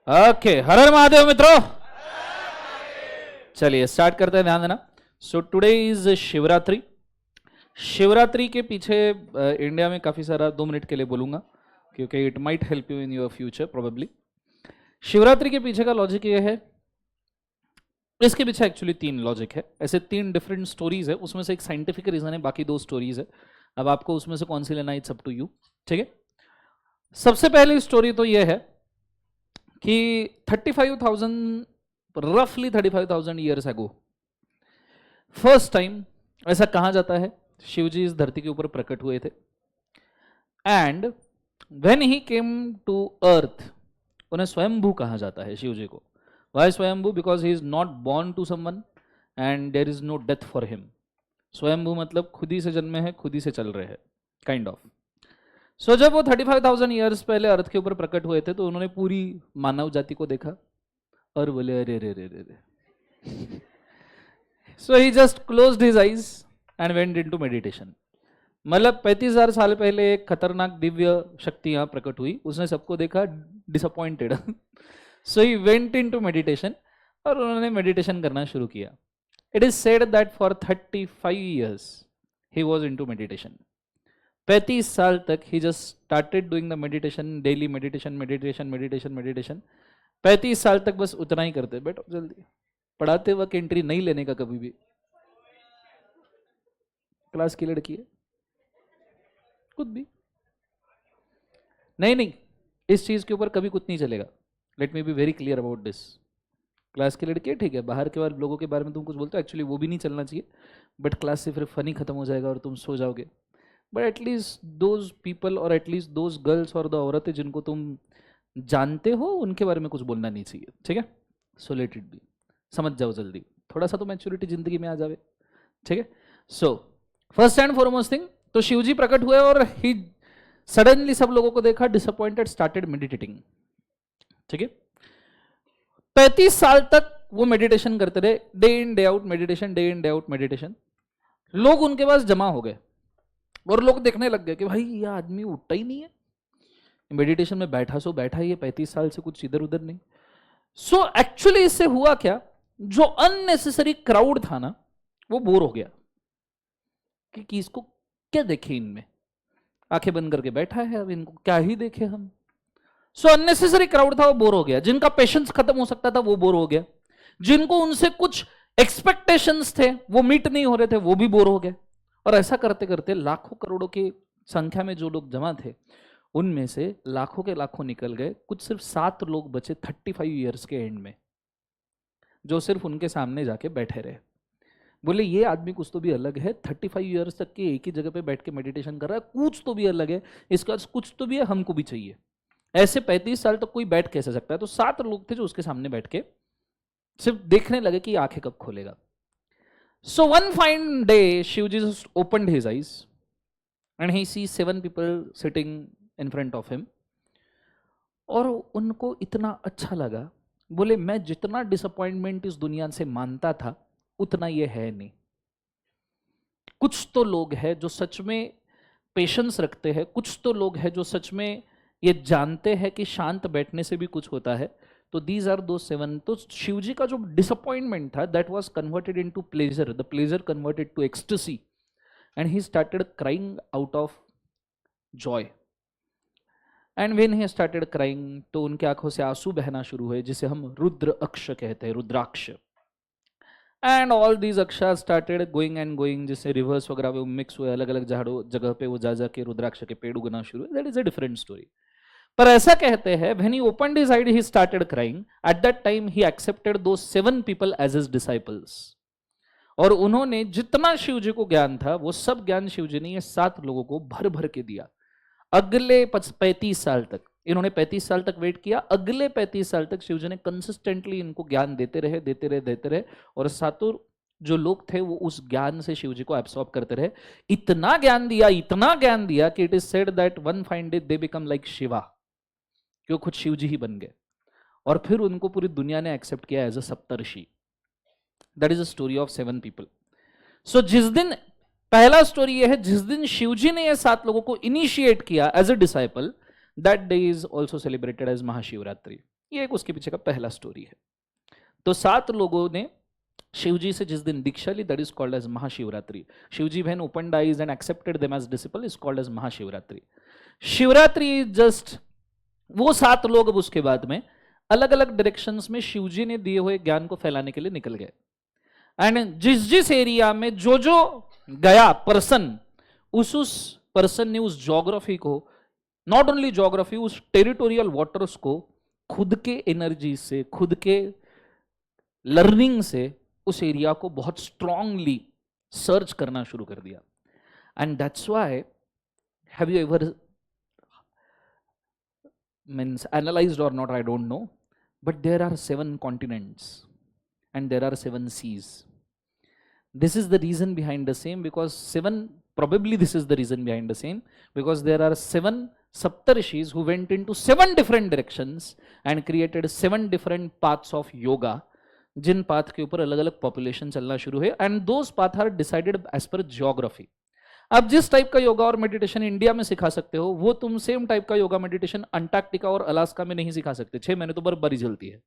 Okay, हर हर महादेव मित्रों। चलिए start करते हैं, ध्यान देना। So today is Shivratri. Shivratri के पीछे इंडिया में काफी सारा, 2 मिनट के लिए बोलूंगा क्योंकि it might help you in your future probably. Shivratri के पीछे का लॉजिक ये है, इसके पीछे एक्चुअली 3 लॉजिक है, ऐसे 3 डिफरेंट स्टोरीज है, उसमें से एक साइंटिफिक रीजन है, बाकी 2 स्टोरीज है। अब आपको उसमें से कौन सी लेना है, इट्स अप टू यू। ठीक है, सबसे पहली स्टोरी तो ये है कि 35,000 रफली 35,000 ईयर्स अगो फर्स्ट टाइम, ऐसा कहा जाता है, शिवजी इस धरती के ऊपर प्रकट हुए थे। And when he came to earth, उन्हें स्वयंभू कहा जाता है शिवजी को। वाई स्वयंभू? Because he is not born to someone and there is no death for him. स्वयंभू मतलब खुद ही से जन्मे हैं, खुद ही से चल रहे हैं, काइंड ऑफ। सो जब वो 35,000 ईयर्स पहले अर्थ के ऊपर प्रकट हुए थे तो उन्होंने पूरी मानव जाति को देखा और बोले अरे रे रे रे रे। So he just closed his eyes and went into meditation. मतलब 35,000 साल पहले एक खतरनाक दिव्य शक्ति यहाँ प्रकट हुई, उसने सबको देखा, disappointed. So he went into meditation और उन्होंने मेडिटेशन करना शुरू किया। It is said that for 35 years he was into meditation. 35 साल तक he just started doing the meditation, daily meditation meditation meditation meditation. 35 साल तक बस उतना ही करते। बैठो जल्दी, पढ़ाते वक्त एंट्री नहीं लेने का कभी भी। क्लास की लड़की है, कुछ भी नहीं, नहीं, इस चीज के ऊपर कभी कुछ नहीं चलेगा। Let me be very clear about this. Class की लड़की है, ठीक है, बाहर के लोगों के बारे में तुम कुछ बोलते हो, एक्चुअली वो भी नहीं चलना चाहिए, बट क्लास से फिर फनी खत्म हो जाएगा और तुम सो जाओगे। बट एटलीस्ट दोज पीपल और एटलीस्ट दोज गर्ल्स और द औरतें जिनको तुम जानते हो उनके बारे में कुछ बोलना नहीं चाहिए, ठीक है। सो लेट इट बी, समझ जाओ जल्दी, थोड़ा सा तो मैच्योरिटी जिंदगी में आ जावे, ठीक है। So first and foremost thing, तो शिवजी प्रकट हुए और ही सडनली सब लोगों को देखा, डिसअपॉइंटेड, स्टार्टेड मेडिटेटिंग, ठीक है। 35 साल तक वो मेडिटेशन करते रहे, day in day out meditation, day in day out meditation. लोग उनके पास जमा हो गए और लोग देखने लग गए कि भाई ये आदमी उठता ही नहीं है, मेडिटेशन में बैठा सो बैठा ही है, 35 साल से कुछ इधर उधर नहीं। सो एक्चुअली इससे हुआ क्या, जो अननेसेसरी क्राउड था ना वो बोर हो गया कि इसको क्या देखे, इनमें आंखें बंद करके बैठा है, अब इनको क्या ही देखे हम। सो अननेसेसरी क्राउड था, वो बोर हो गया। जिनका पेशेंस खत्म हो सकता था वो बोर हो गया, जिनको उनसे कुछ एक्सपेक्टेशंस थे वो मीट नहीं हो रहे थे वो भी बोर हो गए। और ऐसा करते करते लाखों करोड़ों की संख्या में जो लोग जमा थे उनमें से लाखों के लाखों निकल गए, कुछ सिर्फ 7 लोग बचे 35 ईयर्स के एंड में, जो सिर्फ उनके सामने जाके बैठे रहे। बोले ये आदमी कुछ तो भी अलग है, 35 ईयर्स तक के एक ही जगह पे बैठ के मेडिटेशन कर रहा है, कुछ तो भी अलग है, इसका कुछ तो भी है, हमको भी चाहिए। ऐसे 35 साल तक कोई बैठ कैसे सकता है? तो 7 लोग थे जो उसके सामने बैठ के सिर्फ देखने लगे कि आंखें कब खोलेगा। So one fine day, Shivji just opened his eyes and he sees 7 people sitting in front of him. और उनको इतना अच्छा लगा, बोले मैं जितना डिसअपॉइंटमेंट इस दुनिया से मानता था उतना ये है नहीं। कुछ तो लोग हैं जो सच में पेशेंस रखते हैं, कुछ तो लोग हैं जो सच में ये जानते हैं कि शांत बैठने से भी कुछ होता है। तो दीज आर दो 7। तो शिवजी का जो डिसअपॉइंटमेंट था that was converted into pleasure, the pleasure converted to ecstasy and he started crying out of joy. And when he started crying, तो उनके आंखों से आंसू बहना शुरू हुए, जिसे हम रुद्र अक्ष कहते हैं, रुद्राक्ष। एंड ऑल दीज अक्षा स्टार्टेड गोइंग एंड गोइंग, जिससे रिवर्स वगैरह वो मिक्स हुए, अलग अलग झाड़ों जगह पे वो जा जाके रुद्राक्ष के पेड़ उगना शुरू हुए। That is a different story. पर ऐसा कहते हैं when he opened his eyes he started crying. At that time he accepted those 7 people as his disciples. और उन्होंने जितना शिव जी को ज्ञान था वो सब ज्ञान शिव जी ने ये 7 लोगों को भर भर के दिया। अगले 35 साल तक इन्होंने 35 साल तक वेट किया, अगले 35 साल तक शिव जी ने कंसिस्टेंटली इनको ज्ञान देते रहे देते रहे देते रहे, और 7 जो लोग थे वो उस ज्ञान से शिव जी को एब्सॉर्ब करते रहे। इतना ज्ञान दिया कि it is said that one fine day they become like Shiva, कि वो खुद शिव जी ही बन गए। और फिर उनको पूरी दुनिया ने एक्सेप्ट किया as a Saptarshi. That is a story of 7 people. So जिस दिन, पहला स्टोरी ये है, जिस दिन शिव जी ने ये 7 लोगों को इनिशिएट किया as a disciple, that day is also celebrated as Mahashivratri. ये एक उसके पीछे का पहला स्टोरी है। तो 7 लोगों ने शिवजी से जिस दिन दीक्षा ली, that is called as Mahashivratri. Shivji बहन open eyes and accepted them as disciple, is called as Mahashivratri. Shivratri is just वो 7 लोग अब उसके बाद में अलग अलग डायरेक्शंस में शिवजी ने दिए हुए ज्ञान को फैलाने के लिए निकल गए। एंड जिस जिस एरिया में जो जो गया पर्सन, उस पर्सन ने उस ज्योग्राफी को, नॉट ओनली ज्योग्राफी, उस टेरिटोरियल वाटर्स को खुद के एनर्जी से, खुद के लर्निंग से उस एरिया को बहुत स्ट्रांगली सर्च करना शुरू कर दिया। And that's why, have you ever means analyzed or not, I don't know, but there are 7 continents and there are 7 seas. This is the reason behind the same, because 7, probably this is the reason behind the same, because there are 7 Saptarshis who went into 7 different directions and created 7 different paths of yoga, जिन path के ऊपर अलग अलग population चलना शुरू है, and those paths are decided as per geography. आप जिस टाइप का योगा और मेडिटेशन इंडिया में सिखा सकते हो, वो तुम सेम टाइप का योगा मेडिटेशन अंटार्कटिका और अलास्का में नहीं सिखा सकते। 6 महीने तो बर्फबारी चलती है।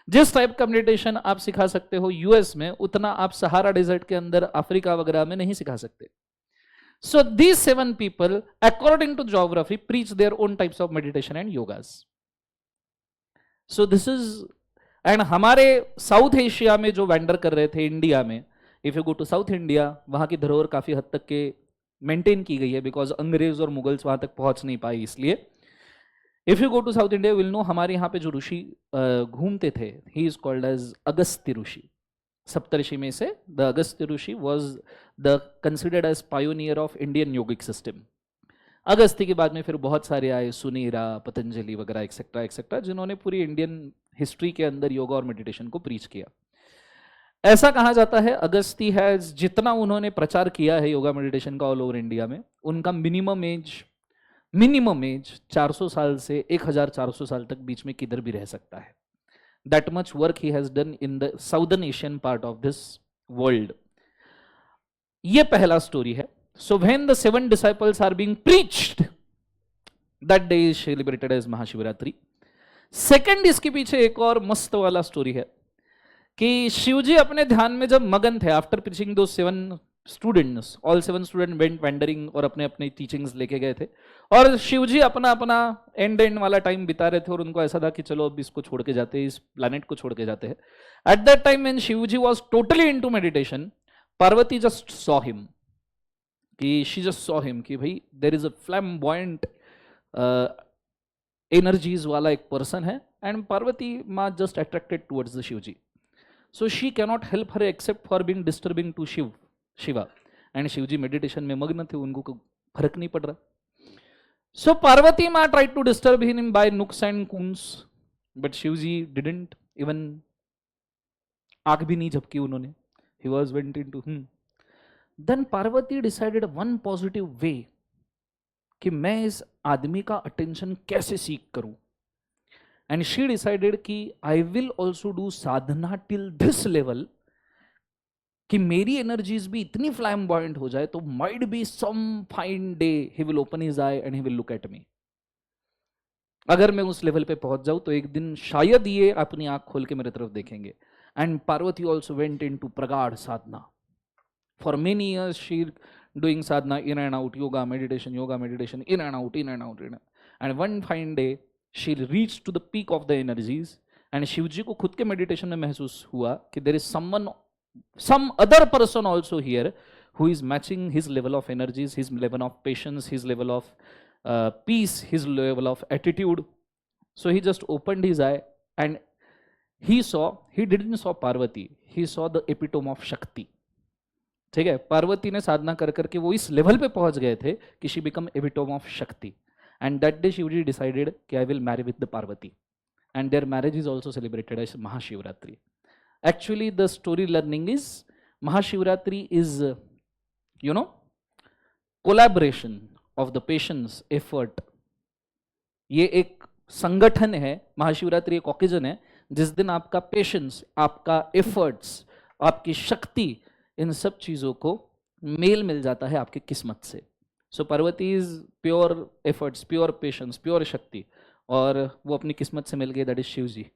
जिस टाइप का मेडिटेशन आप सिखा सकते हो यूएस में, उतना आप सहारा डेजर्ट के अंदर अफ्रीका वगैरह में नहीं सिखा सकते। So these 7 people according to geography preach their own types of meditation and yogas. So this is, and हमारे साउथ एशिया में जो वेंडर कर रहे थे इंडिया में, if you go to south India, वहां की धरोहर काफी हद तक के मेंटेन की गई है, बिकॉज अंग्रेज और मुगल्स वहां तक पहुंच नहीं पाए। इसलिए if you go to south India will know, हमारे यहाँ पे जो ऋषि घूमते थे, he is called as Agastya Rishi. Saptarishi में से the Agastya Rishi was the considered as pioneer of Indian yogic system. Agastya के बाद में फिर बहुत सारे आए, सुनीरा, पतंजलि वगैरह एक्सेट्रा एक्सेट्रा, जिन्होंने पूरी इंडियन हिस्ट्री के अंदर योगा और मेडिटेशन को प्रीच किया। ऐसा कहा जाता है अगस्ती हैज, जितना उन्होंने प्रचार किया है योगा मेडिटेशन का ऑल ओवर इंडिया में, उनका मिनिमम एज 400 साल से 1400 साल तक बीच में किधर भी रह सकता है। That much work he has done in the southern Asian part of this world. ये पहला स्टोरी है। So when the 7 disciples are being preached, that day is celebrated as Mahashivratri. Second, इसके पीछे एक और मस्त वाला स्टोरी है कि शिवजी अपने ध्यान में जब मगन थे, आफ्टर प्रीचिंग दो 7 students, all 7 student went wandering और अपने अपने टीचिंग्स लेके गए थे, और शिवजी अपना अपना एंड वाला टाइम बिता रहे थे, और उनको ऐसा था कि चलो अब इसको छोड़ के जाते हैं, इस प्लैनेट को छोड़ के जाते हैं। At that time when Shivji was totally into meditation, Parvati just saw him, कि शी जस्ट सॉ हिम कि भाई there is a flamboyant energies वाला एक पर्सन है, एंड पार्वती माँ just attracted towards the Shivji. So she cannot help her except for being disturbing to Shiva. And Shivji meditation में मग्न थे, उनको कोई फर्क नहीं पड़ रहा। So पार्वती माँ tried to disturb him by nooks and coons, but Shivji didn't even, आंख भी नहीं झपकी उन्होंने। He was went into Then Parvati decided one positive way कि मैं इस आदमी का अटेंशन कैसे सीख करूं। And she decided कि I will also do Sadhana till this level कि मेरी एनर्जीज भी इतनी फ्लैम्बॉयंट हो जाए, तो might be some fine day he will open his eye and he will look at me। अगर मैं उस लेवल पे पहुंच जाऊं तो एक दिन शायद ये अपनी आंख खोल के मेरे तरफ देखेंगे। And Parvati also went in to प्रगाढ़ sadhana. For many years she doing sadhana, in and out, yoga meditation, in and out, in and out. And one fine day she reached to the peak of the energies, and Shivji को खुद के meditation में महसूस हुआ कि there is some other person also here who is matching his level of energies, his level of patience, his level of peace, his level of attitude. So he just opened his eye and he didn't saw Parvati, he saw the epitome of Shakti। ठीक है, पार्वती ने साधना कर करके वो इस level पे पहुंच गए थे कि she become epitome of Shakti। And that day Shivji decided कि I will marry with the Parvati, and their marriage is also celebrated as Mahashivratri। Actually the story learning is Mahashivratri is collaboration of the patience effort। ये एक संगठन है, महाशिवरात्रि एक occasion है जिस दिन आपका पेशेंस, आपका एफर्ट्स, आपकी शक्ति, इन सब चीजों को मेल मिल जाता है आपकी किस्मत से। So Parvati is pure efforts, pure patience, pure Shakti, और वो अपनी किस्मत से मिल गए, दैट इज शिव जी,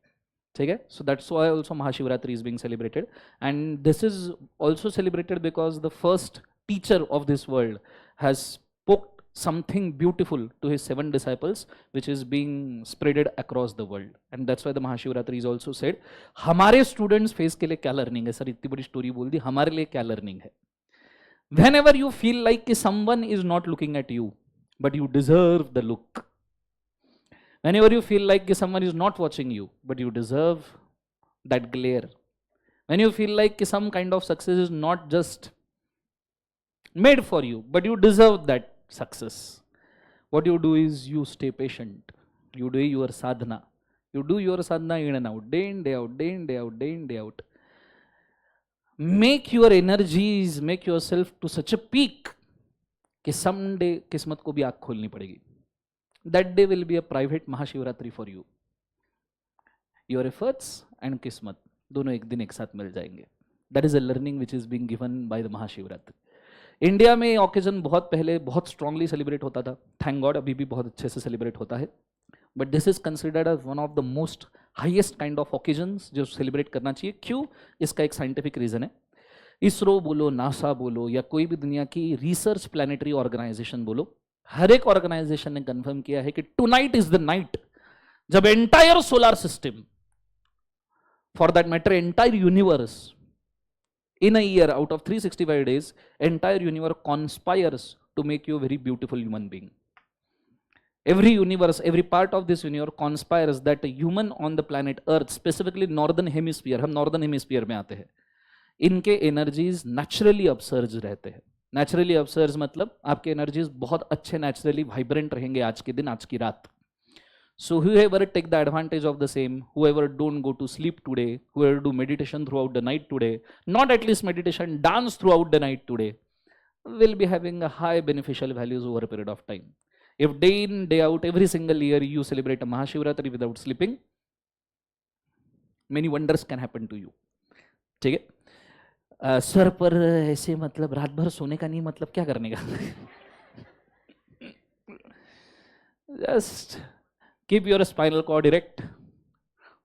ठीक है. So that's why also Mahashivratri is being celebrated, and this is also celebrated because the first teacher of this world has spoke something beautiful to his 7 disciples which is being spreaded across the world, and that's why the Mahashivratri is also said. हमारे students face के लिए क्या learning है? Sir इतनी बड़ी story बोल दी, हमारे लिए क्या लर्निंग है? Whenever you feel like कि someone is not looking at you but you deserve the look, whenever you feel like कि someone is not watching you but you deserve that glare, when you feel like कि some kind of success is not just made for you but you deserve that success, what you do is you stay patient, you do your sadhana, in and out, day in day out, day in day out, day in day out. Make your energies, make yourself to such a peak कि someday किस्मत को भी आँख खोलनी पड़ेगी. That day will be a private Mahashivratri for you. Your efforts and किस्मत दोनों एक दिन एक साथ मिल जाएंगे. That is a learning which is being given by the Mahashivratri. India में ऑकेजन बहुत पहले बहुत स्ट्रांगली सेलिब्रेट होता था, थैंक गॉड अभी भी बहुत अच्छे से सेलिब्रेट होता है, but this is considered as one of the most highest kind of occasions जो सेलिब्रेट करना चाहिए. क्यों? इसका एक साइंटिफिक रीजन है. इसरो बोलो, नासा बोलो, या कोई भी दुनिया की रिसर्च प्लानिटरी ऑर्गेनाइजेशन बोलो, हर एक ऑर्गेनाइजेशन ने कंफर्म किया है कि टुनाइट इज द नाइट जब entire solar system, for that matter entire universe, in a year out of 365 days, entire universe conspires to make you a very beautiful human being. Every universe, every part of this universe conspires that a human on the planet Earth, specifically northern hemisphere, हम northern hemisphere में आते हैं, इनके energies naturally upsurge रहते हैं. Naturally upsurge मतलब आपके energies बहुत अच्छे नेचुरली वाइब्रेंट रहेंगे आज के दिन, आज की रात. So whoever take the advantage of the same, whoever don't go to sleep today, whoever do meditation throughout the night today, not at least meditation, dance throughout the night today, will be having a high beneficial values over a period of time. If day in, day out, every single year you celebrate a Mahashivratri without sleeping, many wonders can happen to you. ठीक है? Sir पर ऐसे मतलब रात भर सोने का नहीं, मतलब क्या करने का? Just keep your spinal cord erect,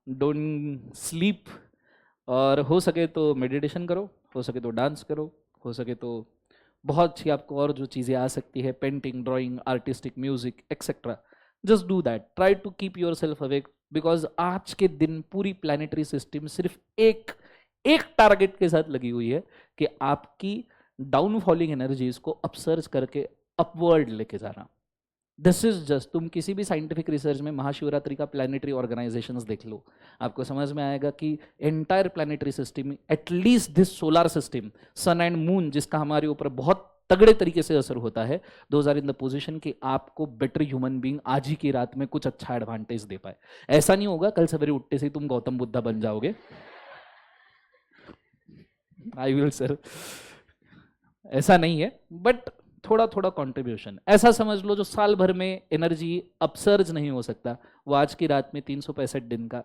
don't sleep, और हो सके तो मेडिटेशन करो, हो सके तो डांस करो, हो सके तो बहुत अच्छी आपको और जो चीज़ें आ सकती है, painting, drawing, artistic, music etcetera, just do that. Try to keep yourself awake, because आज के दिन पूरी प्लानिटरी सिस्टम सिर्फ एक टारगेट के साथ लगी हुई है कि आपकी डाउनफॉलिंग एनर्जीज को अपसर्ज करके अपवर्ड लेके जाना. दिस इज जस्ट, तुम किसी भी साइंटिफिक रिसर्च में महाशिवरात्रि का प्लानिटरी ऑर्गेनाइजेशंस देख लो, आपको समझ में आएगा कि entire planetary system, at least this solar system, sun and moon जिसका हमारे ऊपर बहुत तगड़े तरीके से असर होता है, those are in the position कि आपको बेटर ह्यूमन बीइंग आज ही की रात में कुछ अच्छा एडवांटेज दे पाए. ऐसा नहीं होगा कल सवेरे उठते से तुम गौतम बुद्धा बन जाओगे. आई विल सर, ऐसा नहीं है, बट थोड़ा थोड़ा कंट्रीब्यूशन. ऐसा समझ लो जो साल भर में एनर्जी अपसर्ज नहीं हो सकता, वो आज की रात में 365 दिन का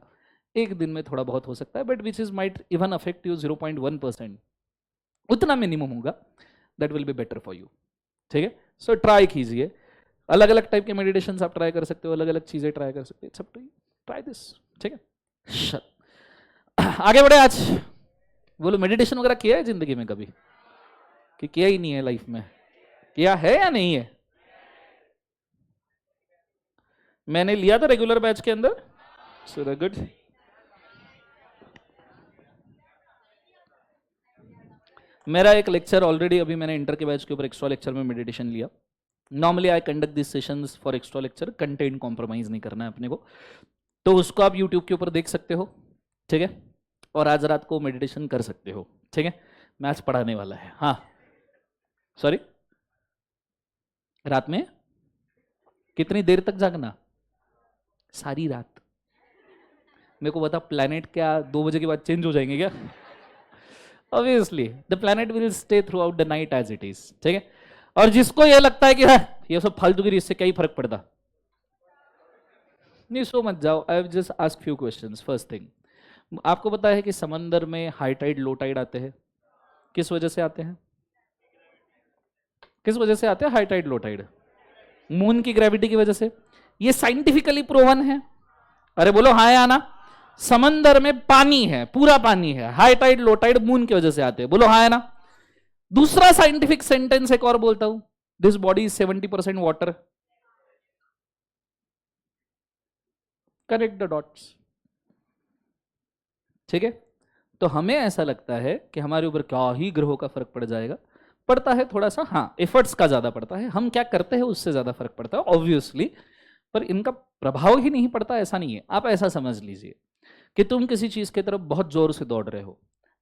एक दिन में थोड़ा बहुत हो सकता है, but which is might even affect you 0.1%, उतना मिनिमम होगा, that will be better for you. ठीक है? सो ट्राई कीजिए, अलग अलग टाइप के मेडिटेशन आप ट्राई कर सकते हो, अलग अलग चीजें ट्राई कर सकते हो. सब ट्राई दिस. ठीक है? आगे बढ़े. आज बोलो, मेडिटेशन वगैरह किया है जिंदगी में कभी कि किया ही नहीं है? लाइफ में किया है या नहीं है? मैंने लिया था रेगुलर बैच के अंदर. So good. मेरा एक लेक्चर ऑलरेडी, अभी मैंने इंटर के बैच के ऊपर एक्स्ट्रा लेक्चर में मेडिटेशन लिया. Normally I conduct this sessions for extra lecture, content compromise नहीं करना है अपने को, तो उसको आप यूट्यूब के ऊपर देख सकते हो. ठीक है? और आज रात को मेडिटेशन कर सकते हो. ठीक है? मैच पढ़ाने वाला है. हाँ, सॉरी, रात में कितनी देर तक जागना? सारी रात. मेरे को बता, प्लैनेट क्या 2 बजे के बाद चेंज हो जाएंगे क्या? Obviously the planet will stay throughout the night as it is. ठीक है? और जिसको ये लगता है कि हाँ ये सब फालतूगिरी, इससे क्या ही फर्क पड़ता, नहीं, सो मत जाओ. I just ask few questions. First thing, आपको पता है कि समंदर में हाई टाइड लो टाइड आते हैं. किस वजह से आते हैं? किस वजह से आते हैं high tide low tide? Moon की ग्रेविटी की वजह से. ये साइंटिफिकली प्रूवन है? अरे बोलो हाँ या ना। समंदर में पानी है, पूरा पानी है, high tide low tide moon की वजह से आते हैं, बोलो हाँ या ना। दूसरा साइंटिफिक सेंटेंस एक और बोलता हूं, this body is 70% water. Connect the dots. ठीक है, तो हमें ऐसा लगता है कि हमारे ऊपर क्या ही ग्रहों का फर्क पड़ जाएगा। पड़ता है थोड़ा सा, हाँ, एफर्ट्स का ज्यादा पड़ता है, हम क्या करते हैं उससे ज्यादा फर्क पड़ता है ऑब्वियसली, पर इनका प्रभाव ही नहीं पड़ता ऐसा नहीं है। आप ऐसा समझ लीजिए कि तुम किसी चीज की तरफ बहुत जोर से दौड़ रहे हो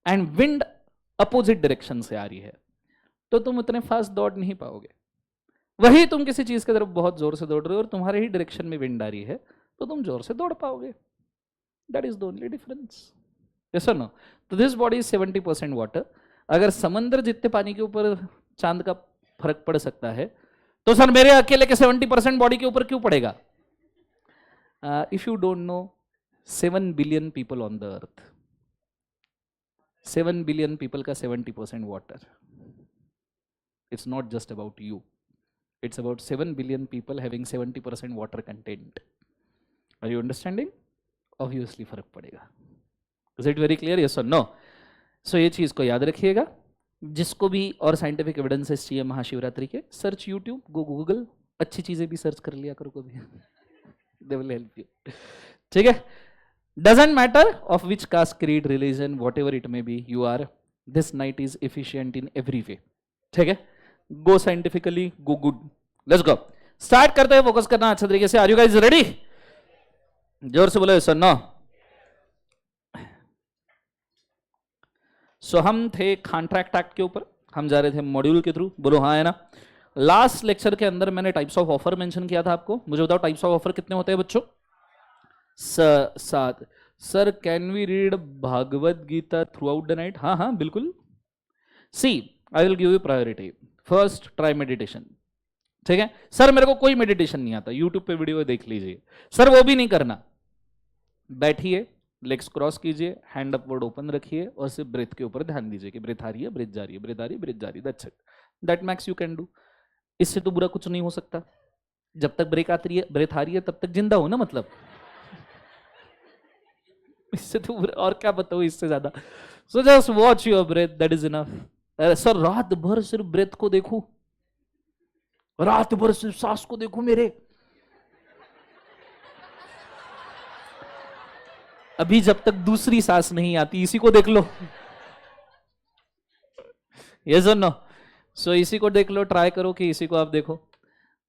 एंड विंड अपोजिट डायरेक्शन से आ रही है, तो तुम उतने फास्ट दौड़ नहीं पाओगे। वही तुम किसी चीज की तरफ बहुत जोर से दौड़ रहे हो और तुम्हारे ही डायरेक्शन में विंड आ रही है, तो तुम जोर से दौड़ पाओगे। That is the only difference. Yes और नो? तो दिस बॉडी इज 70% वाटर। अगर समंदर जितने पानी के ऊपर चांद का फर्क पड़ सकता है, तो सर मेरे अकेले के 70% बॉडी के ऊपर क्यों पड़ेगा? If you don't know, 7 billion people on the earth, 7 billion people का 70% water. It's not just about you, it's about 7 billion people having 70% water content. Are you understanding? Obviously फर्क पड़ेगा। Is it very clear? Yes और no? So ये चीज को याद रखिएगा। जिसको भी और साइंटिफिक एविडेंसेस चाहिए महाशिवरात्रि के, सर्च यूट्यूब, गूगल, अच्छी चीजें भी सर्च कर लिया करो कभी। They will help you. ठीक है, doesn't matter of which caste, creed, religion, whatever it may be you are, this night is efficient in every way. ठीक है, go scientifically, go good, let's go. Start करते हैं, focus करना अच्छे तरीके से। Are you guys ready? जोर से बोलो सर नो। सो हम थे कॉन्ट्रैक्ट एक्ट के ऊपर, हम जा रहे थे मॉड्यूल के थ्रू, बोलो हाँ है ना। लास्ट लेक्चर के अंदर मैंने टाइप्स ऑफ ऑफर मेंशन किया था आपको। मुझे बताओ टाइप्स ऑफ ऑफर कितने होते हैं बच्चों? 7। Sir can we read Bhagavad Gita throughout the night? हाँ हाँ बिल्कुल। See, I will give you priority. First, try meditation. ठीक है सर, मेरे को कोई मेडिटेशन नहीं आता, यूट्यूब पे वीडियो देख लीजिए। सर वो भी नहीं करना, बैठिए, लेग्स क्रॉस कीजिए, हैंड अपवर्ड ओपन रखिए और सिर्फ ब्रेथ के ऊपर ध्यान दीजिए कि ब्रेथ आ रही है, ब्रेथ जा रही है, ब्रेथ आ रही है, ब्रेथ जा रही है। That's it, that max you can do. इससे तो बुरा कुछ नहीं हो सकता। जब तक ब्रेक आती है, ब्रेथ आ रही है, तब तक जिंदा हो ना, मतलब इससे तो बुरा और क्या बताऊं इससे ज्यादा। So just watch your breath, that is enough. Sir रात भर सिर्फ ब्रेथ को देखूं, रात भर सिर्फ सांस को देखूं मेरे, अभी जब तक दूसरी सांस नहीं आती इसी को देख लो। यस और नो? सो इसी को देख लो, ट्राई करो कि इसी को आप देखो।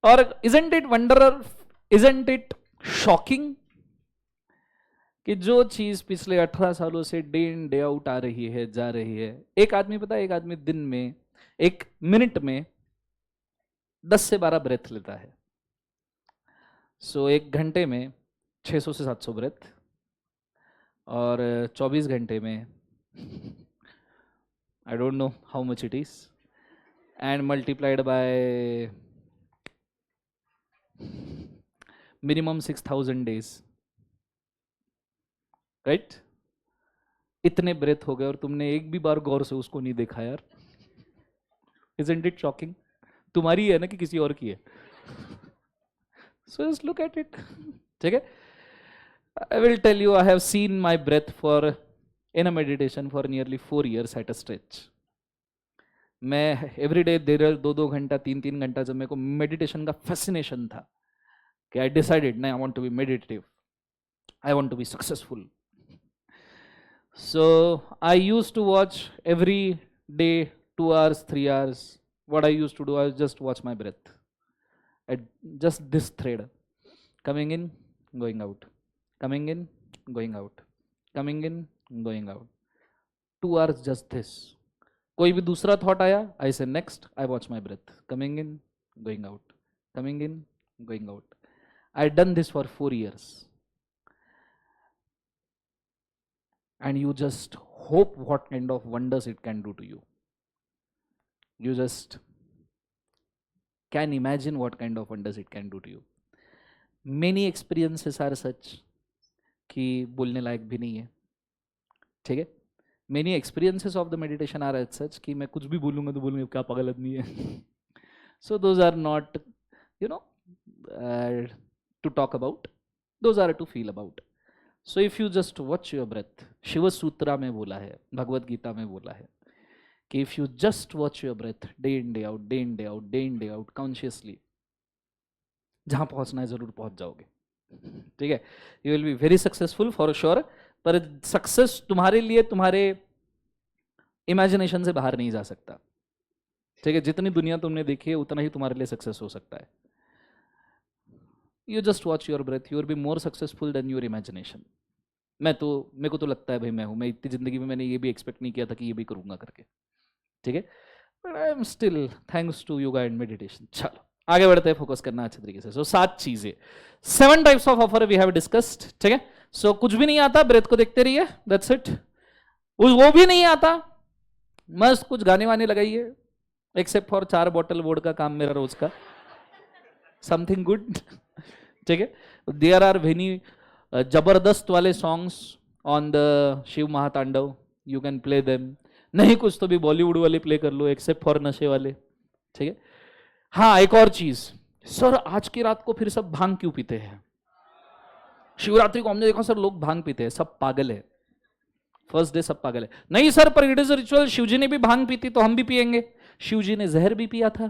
और isn't it wonder, isn't it shocking कि जो चीज पिछले 18 सालों से डे इन डे आउट आ रही है, जा रही है। एक आदमी पता है, एक आदमी दिन में, एक मिनट में 10 से 12 ब्रेथ लेता है। सो एक घंटे में 600 से 700 ब्रेथ, और 24 घंटे में I don't know how much it is, and multiplied by minimum 6000 days, right? इतने ब्रेथ हो गए और तुमने एक भी बार गौर से उसको नहीं देखा यार। Isn't it shocking? तुम्हारी है ना कि किसी और की है? So just look at it. ठीक है, I will tell you, I have seen my breath for in a meditation for nearly 4 years at a stretch. मैं एवरी डे 2-2 घंटा, 3-3 घंटा, जब मेरे को मेडिटेशन का फैसिनेशन था कि आई डिसाइडेड नहीं, I want to be meditative, I want to be successful. So I used to watch every day 2 hours, 3 hours. What I used to do, I just watch my breath at just this thread, coming in, going out, coming in, going out, coming in, going out. 2 hours just this. कोई भी दूसरा thought आया, I say next, I watch my breath, coming in, going out, coming in, going out. I done this for 4 years. And you just hope what kind of wonders it can do to you. You just can imagine what kind of wonders it can do to you. Many experiences are such कि बोलने लायक भी नहीं है, ठीक है. Many experiences of the meditation are as such कि मैं कुछ भी बोलूँगा तो बोलूँगा क्या पागल आदमी है. So those are not, you know, to talk about, those are to feel about. So if you just watch your breath, Shiv सूत्रा में बोला है, भगवत गीता में बोला है कि if you just watch your breath day in day out, day in day out, day in day out consciously, जहां पहुंचना है जरूर पहुंच जाओगे, ठीक है. You will be very successful for sure. पर सक्सेस तुम्हारे लिए तुम्हारे इमेजिनेशन से बाहर नहीं जा सकता, ठीक है. जितनी दुनिया तुमने देखी है उतना ही तुम्हारे लिए सक्सेस हो सकता है. You just watch your breath, you will be more successful than your imagination. मेरे को तो लगता है भाई मैं इतनी जिंदगी में मैंने ये भी एक्सपेक्ट नहीं किया था कि ये भी करूंगा करके, ठीक है. But I am still thanks to yoga and meditation. चलो आगे बढ़ते हैं, फोकस करना अच्छे तरीके से. सो 7 चीजें, 7 types of offer we have discussed, ठीक है. सो कुछ भी नहीं आता, ब्रेथ को देखते रहिए, दैट्स इट. वो भी नहीं आता, मस्त कुछ गाने वाने लगाइए, एक्सेप्ट फॉर 4 बॉटल वोडका काम मेरा रोज का, समथिंग गुड, ठीक है. देयर आर वेनी जबरदस्त वाले songs on the Shiv Mahatandav, you can play them. नहीं कुछ तो भी बॉलीवुड वाले प्ले कर लो, एक्सेप्ट फॉर नशे वाले, ठीक है. हाँ एक और चीज, सर आज की रात को फिर सब भांग क्यों पीते हैं? शिवरात्रि को हमने देखा सर लोग भांग पीते हैं, सब पागल है. फर्स्ट डे सब पागल है. नहीं सर पर इट इज रिचुअल, शिवजी ने भी भांग पी थी तो हम भी पिएंगे. शिवजी ने जहर भी पिया था.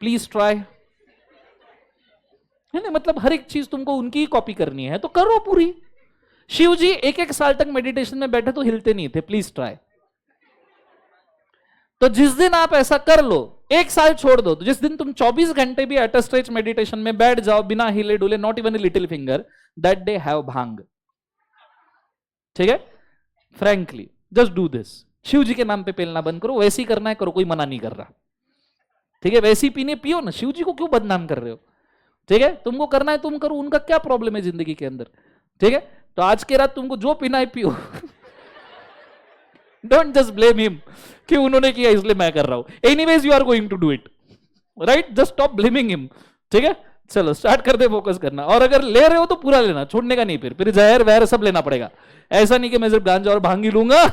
Please try. है ना, मतलब हर एक चीज तुमको उनकी ही कॉपी करनी है तो करो पूरी. शिवजी 1-1 साल तक मेडिटेशन में बैठे तो हिलते नहीं थे. Please try. तो जिस दिन आप ऐसा कर लो, 1 साल छोड़ दो, तो जिस दिन तुम 24 घंटे भी एट स्ट्रेच मेडिटेशन में बैठ जाओ बिना हिले डुले, not even a little finger, that day have bhang, ठीक है. Frankly just do this. Shiv ji के नाम पे पेलना बंद करो. वैसे ही करना है करो, कोई मना नहीं कर रहा, ठीक है. वैसे ही पीने पियो ना, शिव जी को क्यों बदनाम कर रहे हो, ठीक है. तुमको करना है तुम करो, उनका क्या प्रॉब्लम है जिंदगी के अंदर, ठीक है. तो आज की रात तुमको जो पीना है पियो. डोंट जस्ट ब्लेम हिम कि उन्होंने किया इसलिए मैं कर रहा हूं. Anyways you are going to do it, right. Just stop blaming him, ठीक है. चलो स्टार्ट कर दे फोकस करना. और अगर ले रहे हो तो पूरा लेना, छोड़ने का नहीं. फिर जहर वहर सब लेना पड़ेगा. ऐसा नहीं कि मैं सिर्फ गांजा और भांग ही लूंगा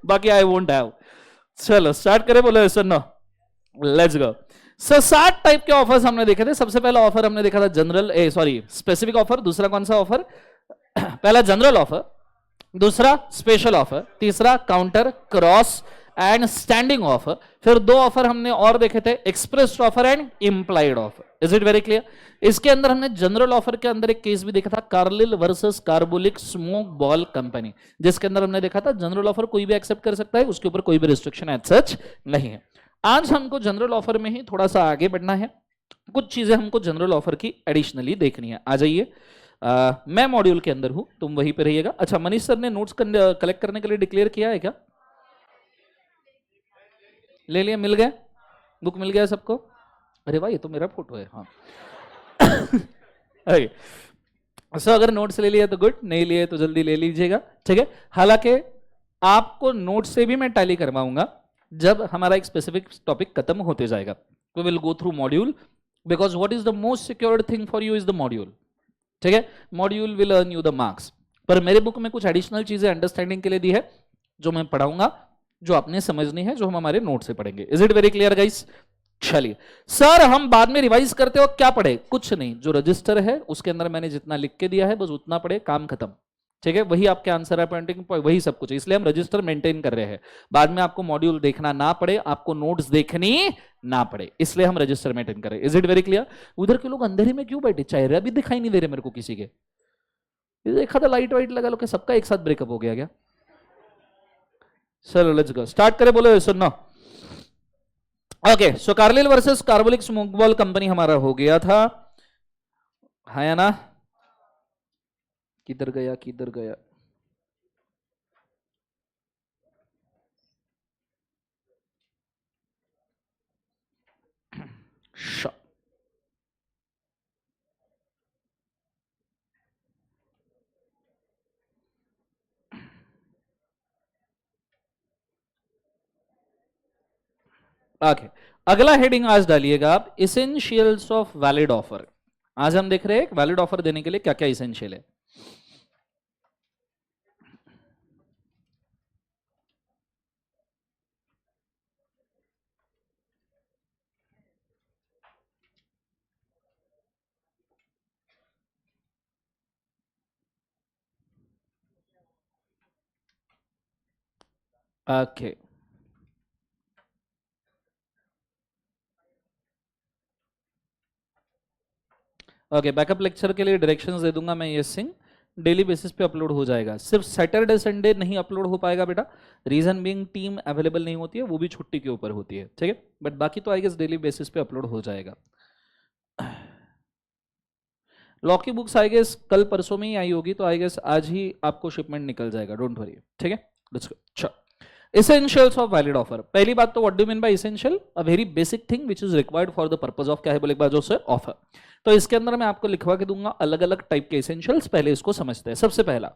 बाकी आई वोंट हैव. चलो स्टार्ट करें. बोलो सुनो, लेट्स गो. सो 7 टाइप के ऑफर्स हमने देखे थे. सबसे पहला ऑफर हमने देखा था जनरल, स्पेसिफिक ऑफर. दूसरा कौन सा ऑफर? पहला जनरल ऑफर, दूसरा स्पेशल ऑफर, तीसरा counter, cross and standing offer. फिर 2 ऑफर हमने और देखे थे, express offer and implied offer. Is it very clear? इसके अंदर हमने जनरल ऑफर के अंदर एक केस भी देखा था, Carlill versus Carbolic Smoke Ball company, जिसके अंदर हमने देखा था जनरल ऑफर कोई भी एक्सेप्ट कर सकता है, उसके ऊपर कोई भी रिस्ट्रिक्शन एज सच नहीं है. आज हमको जनरल ऑफर में ही थोड़ा सा आगे बढ़ना है. कुछ चीजें हमको जनरल ऑफर की एडिशनली देखनी है. आ जाइए. मैं मॉड्यूल के अंदर हूं, तुम वहीं पे रहिएगा. अच्छा मनीष सर ने नोट्स कलेक्ट करने के लिए डिक्लेयर किया है क्या? ले लिया, मिल गया, बुक मिल गया सबको? अरे भाई ये तो मेरा फोटो है. हाँ अरे सो अगर नोट्स ले लिया तो गुड, नहीं लिए तो जल्दी ले लीजिएगा, ठीक है. हालांकि आपको नोट से भी मैं टैली करवाऊंगा जब हमारा एक स्पेसिफिक टॉपिक खत्म होते जाएगा. We will go through module, because what is the most secured thing for you is the module, ठीक है. Module will earn you the marks. पर मेरे बुक में कुछ एडिशनल चीजें अंडरस्टैंडिंग के लिए दी है जो मैं पढ़ाऊंगा, जो आपने समझनी है, जो हम हमारे नोट से पढ़ेंगे. Is it very clear guys? चलिए सर हम बाद में रिवाइज करते हो क्या पढ़े? कुछ नहीं, जो रजिस्टर है उसके अंदर मैंने जितना लिख के दिया है बस उतना पढ़े, काम खत्म, ठीक है. वही आपके आंसर है, पॉइंटिंग वही सब कुछ है. इसलिए हम रजिस्टर मेंटेन कर रहे हैं. बाद में आपको मॉड्यूल देखना ना पड़े, आपको नोट्स देखनी ना पड़े, इसलिए हम रजिस्टर मेंटेन कर रहे हैं. Is it very clear? उधर के लोग अंधेरे में क्यों बैठे? चेहरा भी दिखाई नहीं दे रहे मेरे को किसी के. देखा था लाइट वाइट लगा लो कि सबका एक साथ ब्रेकअप हो गया क्या? चलो लेट्स गो, स्टार्ट करें. बोलो सुनो. Okay so Carlill versus Carbolic Smoke Ball company हमारा हो गया था, है ना? किधर गया किधर गया? ओके अगला हेडिंग आज डालिएगा आप, इसेंशियल्स ऑफ वैलिड ऑफर. आज हम देख रहे हैं वैलिड ऑफर देने के लिए क्या क्या इसेंशियल है. ओके ओके, बैकअप लेक्चर के लिए डायरेक्शंस दे दूंगा मैं यश सिंह, डेली बेसिस पे अपलोड हो जाएगा। सिर्फ सैटरडे संडे नहीं अपलोड हो पाएगा बेटा, रीजन बीइंग टीम अवेलेबल नहीं होती है, वो भी छुट्टी के ऊपर होती है, ठीक है। बट बाकी तो आई गेस डेली बेसिस पे अपलोड हो जाएगा। लॉ की बुक्स आई गेस कल परसों में ही आई होगी, तो आई गेस आज ही आपको शिपमेंट निकल जाएगा, डोंट वरी, ठीक है। Let's go. अच्छा, essentials ऑफ वैलिड ऑफर। पहली बात तो what do mean by essential, a very basic thing which is required for the purpose of, क्या है बोले एक बार जो सर, ऑफर। तो इसके अंदर मैं आपको लिखवा के दूंगा अलग अलग टाइप के एसेंशियल्स, पहले इसको समझते हैं। सबसे पहला,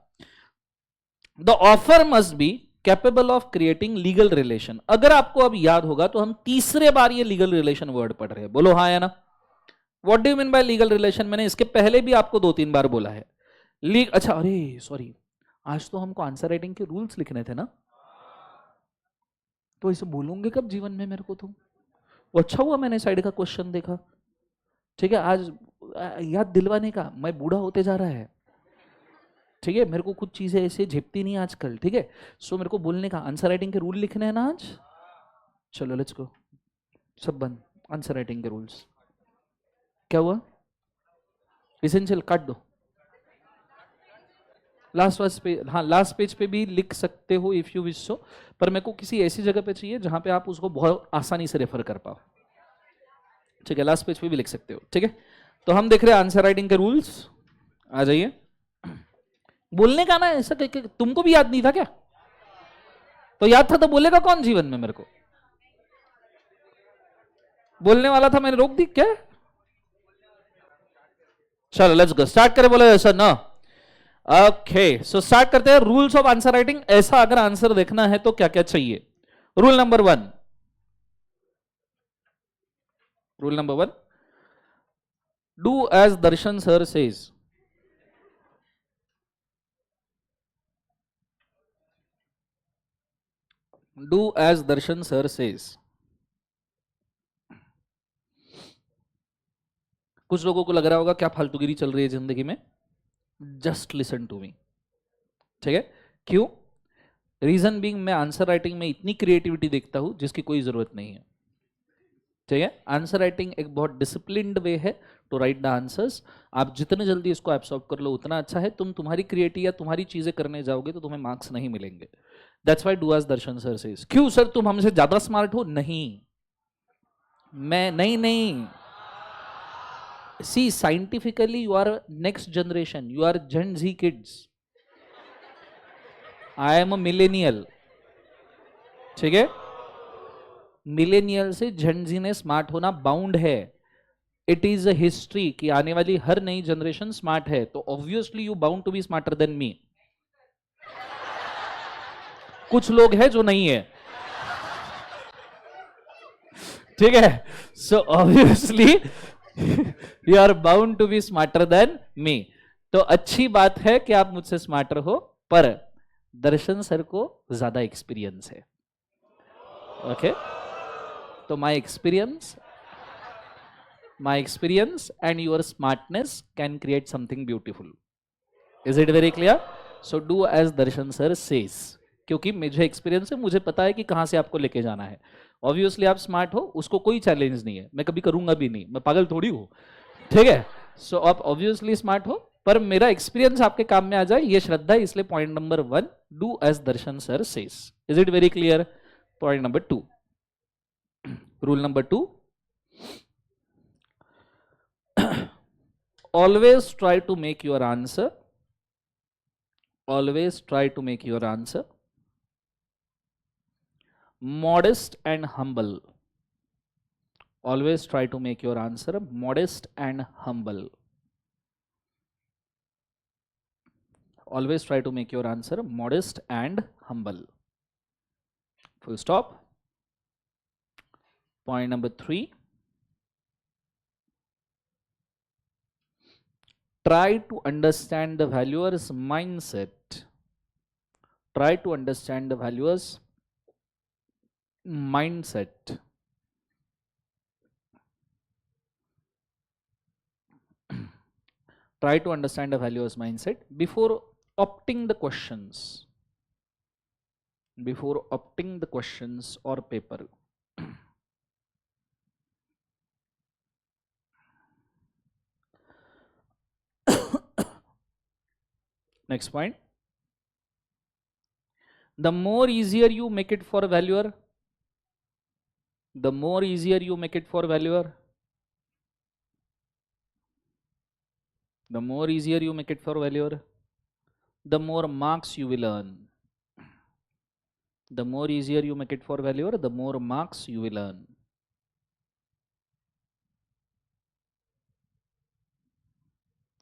the offer must be capable of creating legal relation. अगर आपको अब याद होगा तो हम तीसरे बार ये लीगल रिलेशन वर्ड पढ़ रहे हैं, बोलो हाँ या ना। What do you mean by legal relation, मैंने इसके पहले भी आपको 2-3 बार बोला है। अच्छा, अरे सॉरी, आज तो हमको आंसर राइटिंग के रूल्स लिखने थे ना, तो इसे बोलूंगे कब जीवन में मेरे को तो। वो अच्छा हुआ मैंने साइड का क्वेश्चन देखा, ठीक है। आज याद दिलवाने का, मैं बूढ़ा होते जा रहा है, ठीक है, मेरे को कुछ चीजें ऐसे झेपती नहीं आजकल, ठीक है। सो मेरे को बोलने का, आंसर राइटिंग के रूल लिखने हैं ना आज, चलो लेट्स गो। सब बंद, आंसर राइटिंग के रूल्स। क्या हुआ, इसेंशियल काट दो, लास्ट पे, हाँ लास्ट पेज पे भी लिख सकते हो इफ यू विश सो, पर मेरे को किसी ऐसी जगह पे चाहिए जहां पे आप उसको बहुत आसानी से रेफर कर पाओ, ठीक है। लास्ट पेज पे भी लिख सकते हो, ठीक है। तो हम देख रहे हैं आंसर राइटिंग के रूल्स, आ जाइए। बोलने का ना ऐसा तुमको भी याद नहीं था क्या, तो याद था तो बोलेगा कौन जीवन में मेरे को, बोलने वाला था मैंने रोक दी क्या। चलो लेट्स गो, स्टार्ट करें, बोले ऐसा ना। ओके सो स्टार्ट करते हैं। रूल्स ऑफ आंसर राइटिंग, ऐसा अगर आंसर देखना है तो क्या क्या चाहिए। Rule number 1, rule number 1, do as Darshan sir says. Do as Darshan sir says. कुछ लोगों को लग रहा होगा क्या फालतूगिरी चल रही है जिंदगी में, जस्ट लिसन टू मी, ठीक है। क्यों, रीजन बीइंग मैं आंसर राइटिंग में इतनी क्रिएटिविटी देखता हूं जिसकी कोई जरूरत नहीं है, ठीक है। आंसर राइटिंग एक बहुत डिसिप्लिन्ड वे है टू राइट द आंसर्स। आप जितने जल्दी इसको एब्सॉर्ब कर लो उतना अच्छा है। तुम तुम्हारी क्रिएटिव या तुम्हारी चीजें करने जाओगे तो तुम्हें मार्क्स नहीं मिलेंगे। That's why do as Darshan sir says. क्यों सर, तुम हमसे ज्यादा स्मार्ट हो, नहीं, मैं नहीं नहीं, see scientifically you are next generation, you are gen Z kids, I am a millennial, ठीक है। मिलेनियल से जेन जी ने स्मार्ट होना बाउंड है, इट इज अ हिस्ट्री कि आने वाली हर नई जनरेशन स्मार्ट है, तो obviously you bound to be smarter than me. कुछ लोग हैं जो नहीं है, ठीक है। So obviously you are bound to be smarter than me. तो अच्छी बात है कि आप मुझसे स्मार्टर हो, पर दर्शन सर को ज्यादा एक्सपीरियंस है, ओके। तो my experience and your smartness can create something beautiful. Is it very clear? So do as Darshan sir says, क्योंकि मुझे एक्सपीरियंस है, मुझे पता है कि कहां से आपको लेके जाना है। ऑब्वियसली आप स्मार्ट हो, उसको कोई चैलेंज नहीं है, मैं कभी करूंगा भी नहीं, मैं पागल थोड़ी हूं, ठीक है। सो आप ऑब्वियसली स्मार्ट हो, पर मेरा एक्सपीरियंस आपके काम में आ जाए ये श्रद्धा है, इसलिए point number 1, do as Darshan sir says. Is it very clear? Point number 2, rule number 2, always try to make your answer, always try to make your answer modest and humble. Always try to make your answer modest and humble. Always try to make your answer modest and humble. Full stop. Point number 3, try to understand the viewer's mindset. Try to understand the viewer's mindset. Try to understand the viewer's mindset before opting the questions. Before opting the questions और paper. Next point, the more easier you make it for valuer, the more easier you make it for valuer, the more easier you make it for valuer, the more marks you will earn. The more easier you make it for valuer, the more marks you will earn.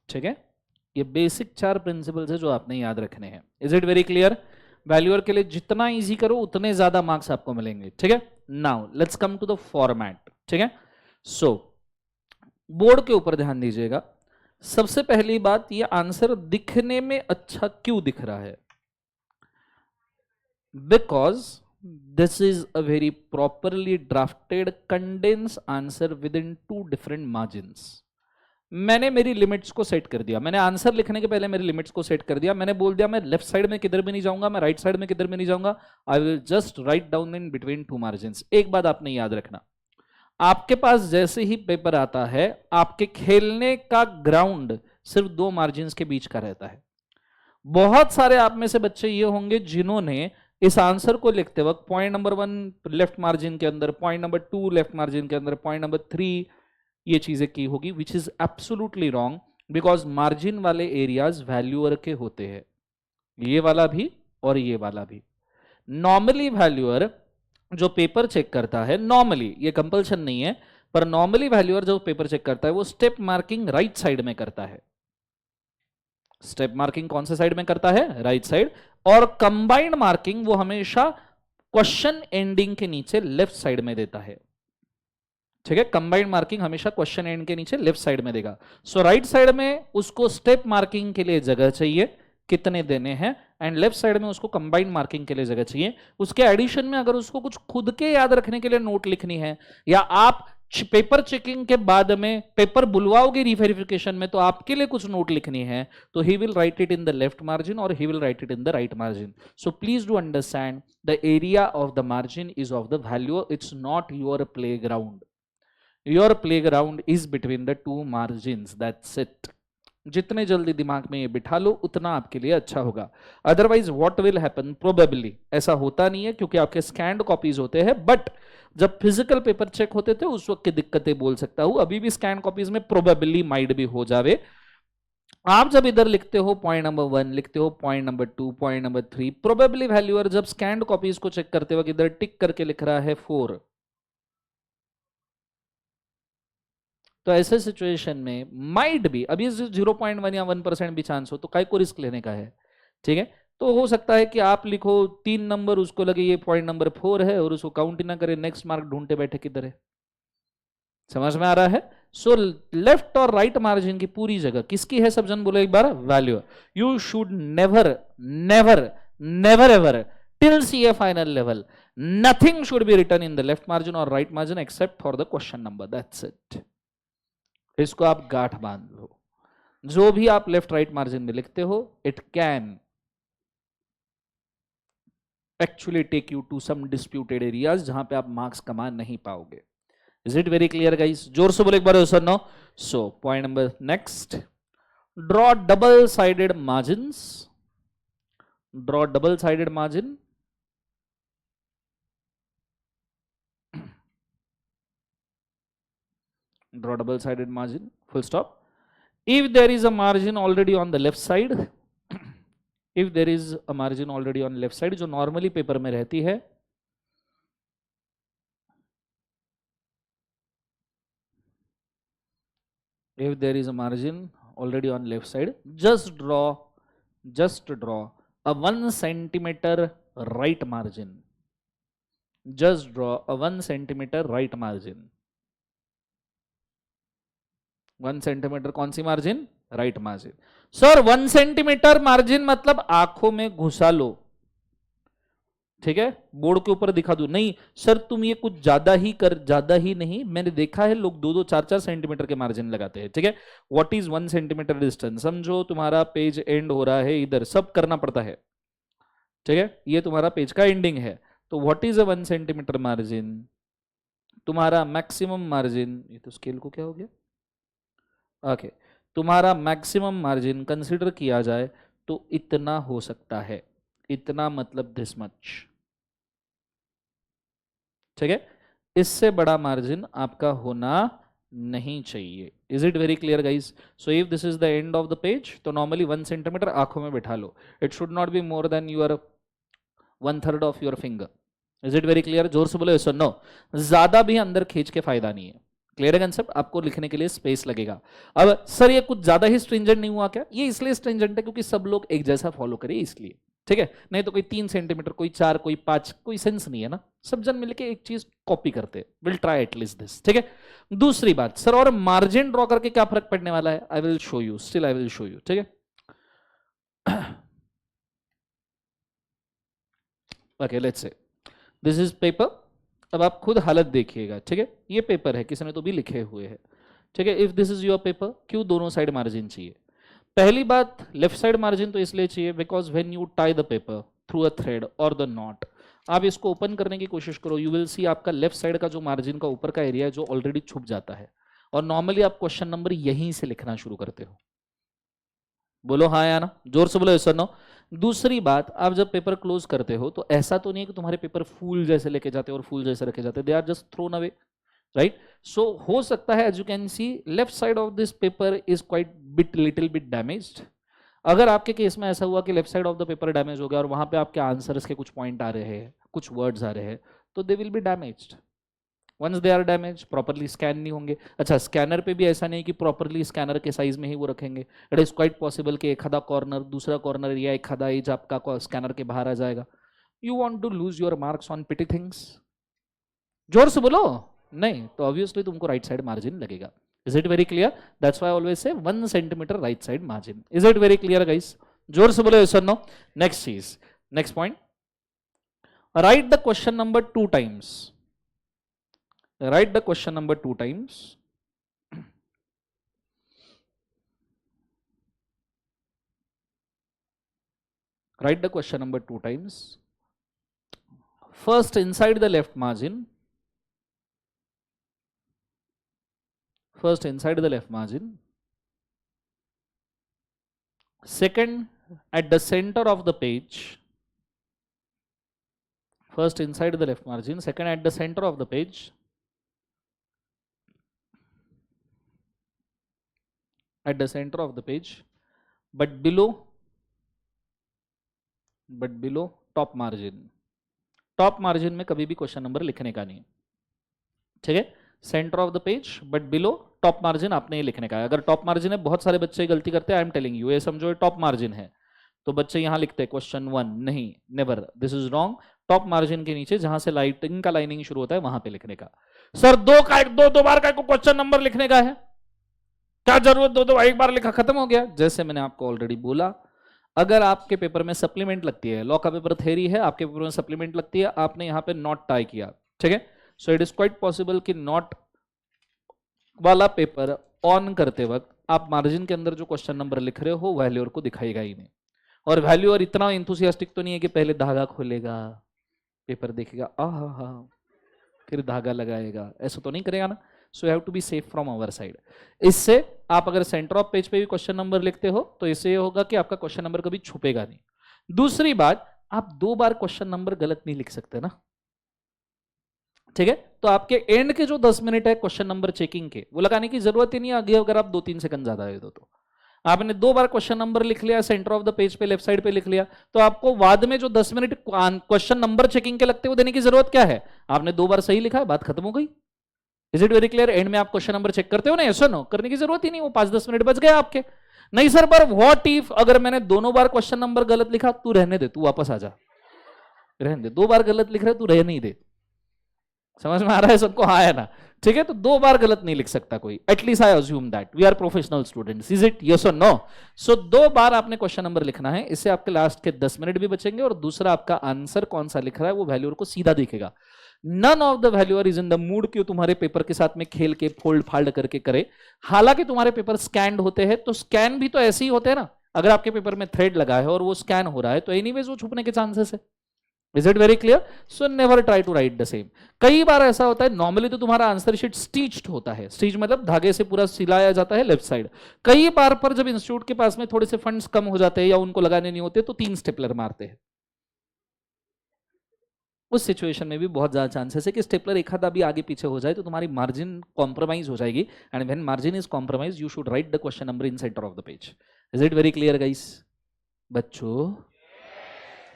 ठीक है, ये basic 4 principles है जो आपने याद रखने हैं। Is it very clear? Valuer के लिए जितना इजी करो उतने ज्यादा मार्क्स आपको मिलेंगे। ठीक है, now let's come to the format. ठीक है, सो बोर्ड के ऊपर ध्यान दीजिएगा। सबसे पहली बात, ये आंसर दिखने में अच्छा क्यों दिख रहा है? Because this is a very properly drafted condense answer with in 2 different margins. मैंने मेरी लिमिट्स को सेट कर दिया, मैंने आंसर लिखने के पहले मेरी लिमिट्स को सेट कर दिया। मैंने बोल दिया मैं लेफ्ट साइड में किधर भी नहीं जाऊंगा, मैं राइट साइड में किधर भी नहीं जाऊंगा, I will just write down in between 2 margins. एक बात आपने याद रखना, आपके पास जैसे ही पेपर आता है, आपके खेलने का ग्राउंड सिर्फ 2 मार्जिन्स के बीच का रहता है। बहुत सारे आप में से बच्चे ये होंगे जिन्होंने इस आंसर को लिखते वक्त पॉइंट नंबर 1 लेफ्ट मार्जिन के अंदर, पॉइंट नंबर 2 लेफ्ट मार्जिन के अंदर, पॉइंट नंबर 3 ये चीजें की होगी, which is absolutely wrong, because margin वाले एरियाज वैल्यूअर के होते हैं, ये वाला भी और ये वाला भी। नॉर्मली वैल्यूअर जो पेपर चेक करता है, नॉर्मली, ये कंपल्शन नहीं है, पर नॉर्मली वैल्यूअर जो पेपर चेक करता है वो स्टेप मार्किंग राइट साइड में करता है। स्टेप मार्किंग कौन से साइड में करता है? Right side. और कंबाइंड मार्किंग वो हमेशा क्वेश्चन एंडिंग के नीचे लेफ्ट साइड में देता है। ठीक है, कंबाइंड मार्किंग हमेशा क्वेश्चन एंड के नीचे लेफ्ट साइड में देगा। सो राइट साइड में उसको स्टेप मार्किंग के लिए जगह चाहिए, कितने देने हैं, एंड लेफ्ट साइड में उसको कंबाइंड मार्किंग के लिए जगह चाहिए। उसके एडिशन में अगर उसको कुछ खुद के याद रखने के लिए नोट लिखनी है, या आप पेपर चेकिंग के बाद में पेपर बुलवाओगे रीवेरिफिकेशन में, तो आपके लिए कुछ नोट लिखनी है, तो he will write it in the left margin और he will write it in the right margin. So please do understand, the area of the margin is of the value, it's not your playground. Your playground is between the 2 margins, that's it. जितने जल्दी दिमाग में ये बिठा लो उतना आपके लिए अच्छा होगा। Otherwise what will happen, probably ऐसा होता नहीं है क्योंकि आपके स्कैन्ड कॉपीज होते हैं, बट जब फिजिकल पेपर चेक होते थे उस वक्त की दिक्कतें बोल सकता हूं, अभी भी स्कैन कॉपीज में प्रोबेबली माइट भी हो जावे। आप जब इधर लिखते हो पॉइंट नंबर 1, लिखते हो point number 2, point number 3, probably valuer जब स्कैन्ड कॉपीज को चेक करते वक्त इधर टिक करके लिख रहा है 4, तो ऐसे सिचुएशन में माइट भी, अभी 0.1 या 1% भी चांस हो, तो काय को रिस्क लेने का है। ठीक है, तो हो सकता है कि आप लिखो 3 नंबर, उसको लगे ये पॉइंट नंबर 4 है और उसको काउंट ही ना करे, नेक्स्ट मार्क ढूंढते बैठे किधर है। समझ में आ रहा है? सो लेफ्ट और राइट मार्जिन की पूरी जगह किसकी है? सब जन बोलो एक बार, value. You should never never never ever till CA final level, nothing should be written in the left margin और right margin except for the question number, that's it. इसको आप गांठ बांध लो। जो भी आप लेफ्ट राइट मार्जिन में लिखते हो, it can actually take you to some disputed areas जहां पे आप मार्क्स कमा नहीं पाओगे। Is it very clear guys? जोर से बोले एक बार sir no. So point number next, draw double sided margins. Draw double sided margin. Draw double sided margin, full stop. If there is a margin already on the left side, if there is a margin already on left side, जो normally paper में रहती है, if there is a margin already on left side, just draw a 1 centimeter right margin. Just draw a 1 centimeter right margin. 1 centimetre कौन सी margin? Right margin. Sir 1 centimetre margin मतलब आंखों में घुसा लो, ठीक है, बोर्ड के ऊपर दिखा दो। नहीं सर तुम ये कुछ ज्यादा ही नहीं, मैंने देखा है लोग 2-2, 4-4 सेंटीमीटर के मार्जिन लगाते हैं। ठीक है, व्हाट इज 1 सेंटीमीटर डिस्टेंस? समझो तुम्हारा पेज एंड हो रहा है इधर, सब करना पड़ता है। ठीक है, ये तुम्हारा पेज का एंडिंग है। तो what is a 1 centimetre margin, तुम्हारा मैक्सिमम मार्जिन, ये तो स्केल को क्या हो गया, ओके, तुम्हारा मैक्सिमम मार्जिन कंसीडर किया जाए तो इतना हो सकता है, इतना मतलब दिस मच, ठीक है, इससे बड़ा मार्जिन आपका होना नहीं चाहिए। Is it very clear guys? So if this is the end of the page, तो नॉर्मली 1 सेंटीमीटर आंखों में बैठा लो, it should not be more than your 1/3 of your finger. Is it very clear? जोर से बोलो यस और no. ज्यादा भी अंदर खींच के फायदा नहीं है। क्लियर है कंसेप्ट? आपको लिखने के लिए स्पेस लगेगा। अब सर ये कुछ ज्यादा ही स्ट्रिंजेंट नहीं हुआ क्या? ये इसलिए स्ट्रिंजेंट है क्योंकि सब लोग एक जैसा फॉलो करें इसलिए, ठीक है, नहीं तो कोई 3 सेंटीमीटर, कोई 4, कोई 5, कोई सेंस नहीं है ना, सब जन मिलके एक चीज कॉपी करते हैं। विल ट्राई एटलीस्ट दिस, ठीक है। दूसरी बात सर, और मार्जिन ड्रॉ करके क्या फर्क पड़ने वाला है? I will show you, still I will show you, ठीक है। Okay, let's say this is paper. अब आप खुद हालत देखिएगा, ठीक है, ये पेपर है, किसी ने तो भी लिखे हुए हैं, ठीक है। If this is your paper, क्यों दोनों साइड मार्जिन चाहिए? पहली बात, लेफ्ट साइड मार्जिन तो इसलिए चाहिए because when you tie the paper through a thread और द नॉट, आप इसको ओपन करने की कोशिश करो, यू विल सी आपका लेफ्ट साइड का जो मार्जिन का ऊपर का एरिया है जो ऑलरेडी छुप जाता है, और नॉर्मली आप क्वेश्चन नंबर यहीं से लिखना शुरू करते हो। बोलो हाँ या ना, जोर से बोलो यस और नो। दूसरी बात, आप जब पेपर क्लोज करते हो तो ऐसा तो नहीं है कि तुम्हारे पेपर फूल जैसे लेके जाते हो और फूल जैसे रखे जाते, they are just thrown away, right. So हो सकता है, as you can see, left side of this paper is quite bit little bit damaged. अगर आपके केस में ऐसा हुआ कि left side of the paper damage हो गया और वहां पे आपके आंसर्स के कुछ पॉइंट आ रहे हैं, कुछ वर्ड्स आ रहे हैं, तो they will be damaged. Once they are damage, properly scan नहीं होंगे। अच्छा, स्कैनर पे भी ऐसा नहीं कि प्रॉपरली स्कैनर के साइज में ही वो रखेंगे, इट इज क्वाइट पॉसिबल कि एक आधा कॉर्नर, दूसरा कॉर्नर या एक आधा एज आपका स्कैनर के बाहर आ जाएगा। You want to lose your marks on petty things? जोर से बोलो। नहीं तो ऑब्वियसली तुमको राइट साइड मार्जिन लगेगा। Is it very clear? That's why I always say 1 centimetre right side margin. Is it very clear guys? जोर से बोलो यस और नो। नेक्स्ट चीज, next point, write the question number 2 times. Write the question number 2 times. Write the question number 2 times. First inside the left margin. First inside the left margin. Second at the center of the page. First inside the left margin. Second at the center of the page. At the center of the page, but below top margin. Top margin में कभी भी question number लिखने का नहीं, ठीक है। Centre of the page but below top margin आपने ये लिखने का है। अगर टॉप मार्जिन है, बहुत सारे बच्चे गलती करते हैं, आई एम टेलिंग यू, ये समझो टॉप मार्जिन है तो बच्चे यहां लिखते हैं क्वेश्चन 1, नहीं, never, this is wrong. Top margin के नीचे जहां से लाइटिंग का लाइनिंग शुरू होता है वहां पे लिखने का। सर दो बार का क्वेश्चन नंबर लिखने का है, क्या जरूरत, दो एक बार लिखा खत्म हो गया। जैसे मैंने आपको ऑलरेडी बोला, अगर आपके पेपर में सप्लीमेंट लगती है, लॉ का पेपर थ्योरी है, आपके पेपर में सप्लीमेंट लगती है, आपने यहाँ पे नॉट टाई किया, ठीक है, so it is quite possible कि नॉट वाला पेपर ऑन करते वक्त आप मार्जिन के अंदर जो क्वेश्चन नंबर लिख रहे हो वैल्यूअर को दिखाएगा ही नहीं। और वैल्यूअर इतना इंथुसियास्टिक तो नहीं है कि पहले धागा खोलेगा, पेपर देखेगा, आहा, फिर धागा लगाएगा, ऐसा तो नहीं करेगा ना। So have to be safe from our side. इससे आप अगर सेंटर ऑफ पेज पे भी क्वेश्चन नंबर लिखते हो तो इससे ये होगा कि आपका क्वेश्चन नंबर कभी छुपेगा नहीं। दूसरी बात, आप 2 बार क्वेश्चन नंबर गलत नहीं लिख सकते ना, ठीक है। तो आपके एंड के जो 10 मिनट है क्वेश्चन नंबर चेकिंग के, वो लगाने की जरूरत ही नहीं आगे अगर आप 2-3 सेकंड ज्यादा दे दो तो। आपने 2 बार क्वेश्चन नंबर लिख लिया, सेंटर ऑफ द पेज पे लेफ्ट साइड पे लिख लिया, तो आपको बाद में जो 10 मिनट क्वेश्चन नंबर चेकिंग के लगते हुए देने की जरूरत क्या है? आपने 2 बार सही लिखा है, बात खत्म हो गई। Is it very clear? And में आप क्वेश्चन नंबर चेक करते हो ना, ऐसा नो करने की जरूरत ही नहीं, वो 5-10 मिनट बच गए आपके। नहीं सर, पर व्हाट इफ अगर मैंने दोनों बार क्वेश्चन नंबर गलत लिखा? तू रहने दे, तू वापस आ जा, रहने दे, 2 बार गलत लिख रहे तू रहने ही दे। समझ में आ रहा है सबको? हाँ है ना, ठीक है। तो 2 बार गलत नहीं लिख सकता कोई, at least I assume that we are professional students. Is it yes और नो? सो 2 बार आपने क्वेश्चन नंबर लिखना है, इससे आपके लास्ट के 10 मिनट भी बचेंगे और दूसरा आपका आंसर कौन सा लिख रहा है वो वैल्यूअर को सीधा दिखेगा। None of the valuer is in the mood कि तुम्हारे पेपर के साथ में खेल के फोल्ड फाल्ड करके करे। हालांकि तुम्हारे पेपर स्कैन्ड होते हैं, तो स्कैन भी तो ऐसे ही होते हैं ना। अगर आपके पेपर में थ्रेड लगा है और वो स्कैन हो रहा है तो एनीवेज वो छुपने के चांसेस है। Is it very clear? So never try to write the same. कई बार ऐसा होता है, नॉर्मली तो तुम्हारा आंसर शीट स्टिच्ड होता है, स्टिच मतलब धागे से पूरा सिलाया जाता है लेफ्ट साइड। कई बार पर जब इंस्टीट्यूट के पास में थोड़े से फंड्स कम हो जाते हैं या उनको लगाने नहीं होते तो 3 स्टेपलर मारते हैं। उस सिचुएशन में भी बहुत ज्यादा चांसेस है कि स्टेपलर एक आधा भी आगे पीछे हो जाए तो तुम्हारी मार्जिन कॉम्प्रोमाइज हो जाएगी, and when margin is compromise you should write the question number in centre of the page. Is it very clear guys? बच्चों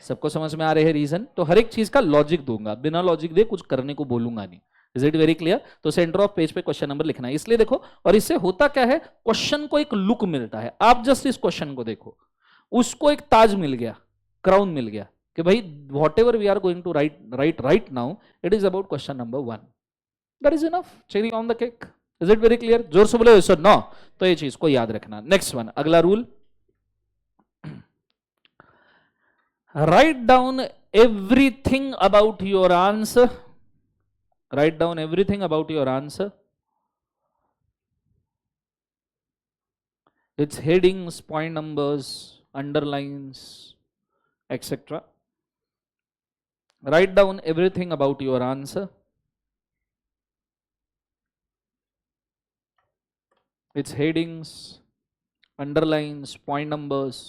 सबको समझ में आ रहे हैं रीजन? तो हर एक चीज का लॉजिक दूंगा, बिना लॉजिक दे कुछ करने को बोलूंगा नहीं। Is it very clear? तो सेंटर ऑफ पेज पे क्वेश्चन नंबर लिखना है, इसलिए देखो। और इससे होता क्या है, क्वेश्चन को एक लुक मिलता है। आप जस्ट इस क्वेश्चन को देखो, उसको एक ताज मिल गया, क्राउन मिल गया कि भाई whatever we are going to write now it is about question number 1। That is enough, cherry on the cake. Is it very clear? जोर से बोले सर नो। तो ये चीज को याद रखना। नेक्स्ट वन, अगला rule, write down everything about your answer. Write down everything about your answer, its headings, point numbers, underlines, etc. Write down everything about your answer, its headings, underlines, point numbers,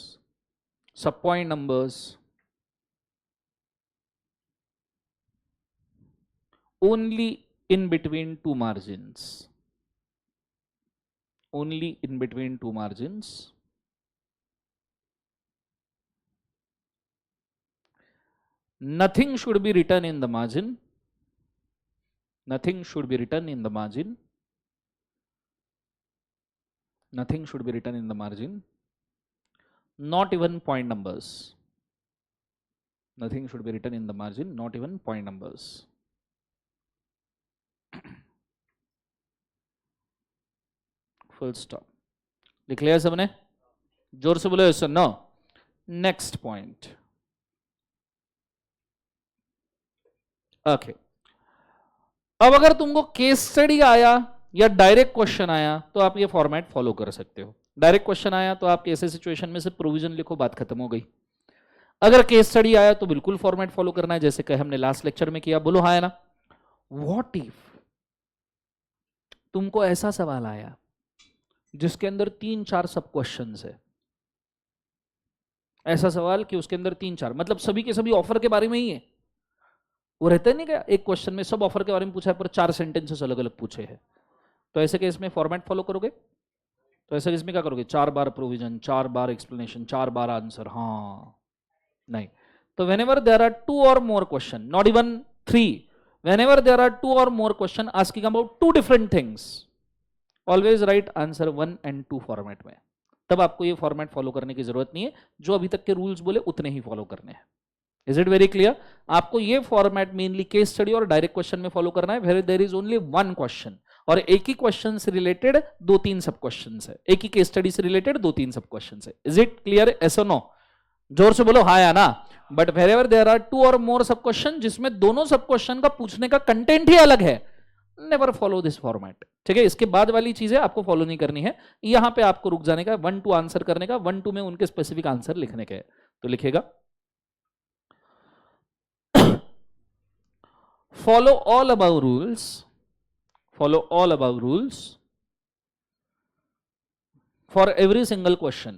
subpoint numbers, only in between two margins, only in between two margins. Nothing should be written in the margin, nothing should be written in the margin, nothing should be written in the margin, not even point numbers, nothing should be written in the margin, not even point numbers. Full stop. लिख लिया सबने? जोर से बोलो yes और no. Next point, okay. अब अगर तुमको केस स्टडी आया या डायरेक्ट क्वेश्चन आया तो आप ये फॉर्मेट फॉलो कर सकते हो। डायरेक्ट क्वेश्चन आया तो आप ऐसे सिचुएशन में से प्रोविजन लिखो, बात खत्म हो गई। अगर केस स्टडी आया तो बिल्कुल फॉर्मेट फॉलो करना है जैसे कि हमने लास्ट लेक्चर में किया। बोलो हाँ है ना? व्हाट इफ तुमको ऐसा सवाल आया जिसके अंदर 3-4 सब क्वेश्चंस है, ऐसा सवाल कि उसके अंदर 3-4 मतलब सभी के सभी ऑफर के बारे में ही है। वो रहता है नहीं क्या, एक क्वेश्चन में सब ऑफर के बारे में पूछा है पर 4 सेंटेंसेस अलग अलग पूछे हैं। तो ऐसे केस में फॉर्मेट फॉलो करोगे? तो ऐसे केस में क्या करोगे? 4 बार प्रोविजन, 4 बार एक्सप्लेनेशन, 4 बार आंसर? हाँ नहीं। तो whenever there are 2 or more question, not even 3, whenever there are 2 or more question asking about 2 different things, always write answer 1 and 2 format में। तब आपको ये फॉर्मेट फॉलो करने की जरूरत नहीं है, जो अभी तक के रूल्स बोले उतने ही फॉलो करने हैं। Is it very clear? आपको ये फॉर्मेट मेनली केस स्टडी और डायरेक्ट क्वेश्चन में फॉलो करना है, where there is only 1 question और एक ही क्वेश्चन से रिलेटेड 2-3 सब क्वेश्चन है, एक ही केस स्टडी से रिलेटेड 2-3 सब क्वेश्चन है। Is it clear? यस और नो? जोर से बोलो हाँ या ना। But wherever there are 2 or more सब क्वेश्चन जिसमें दोनों सब क्वेश्चन का पूछने का कंटेंट ही अलग है, नेवर फॉलो दिस फॉर्मेट। ठीक है? इसके बाद वाली चीजें आपको फॉलो नहीं करनी है, यहां पे आपको रुक जाने का, 1-2 आंसर करने का, 1-2 में उनके स्पेसिफिक आंसर लिखने के। तो लिखेगा follow all above rules, follow all above rules for every single question,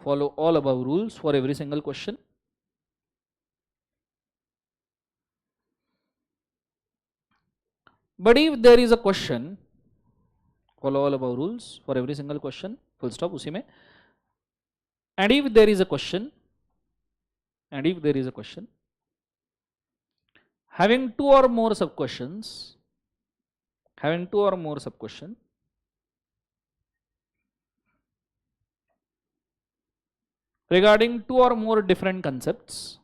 follow all above rules for every single question, but if there is a question, follow all above rules for every single question, full stop उसी में। and if there is a question, and if there is a question having 2 or more sub questions, having 2 or more sub question, regarding 2 or more different concepts,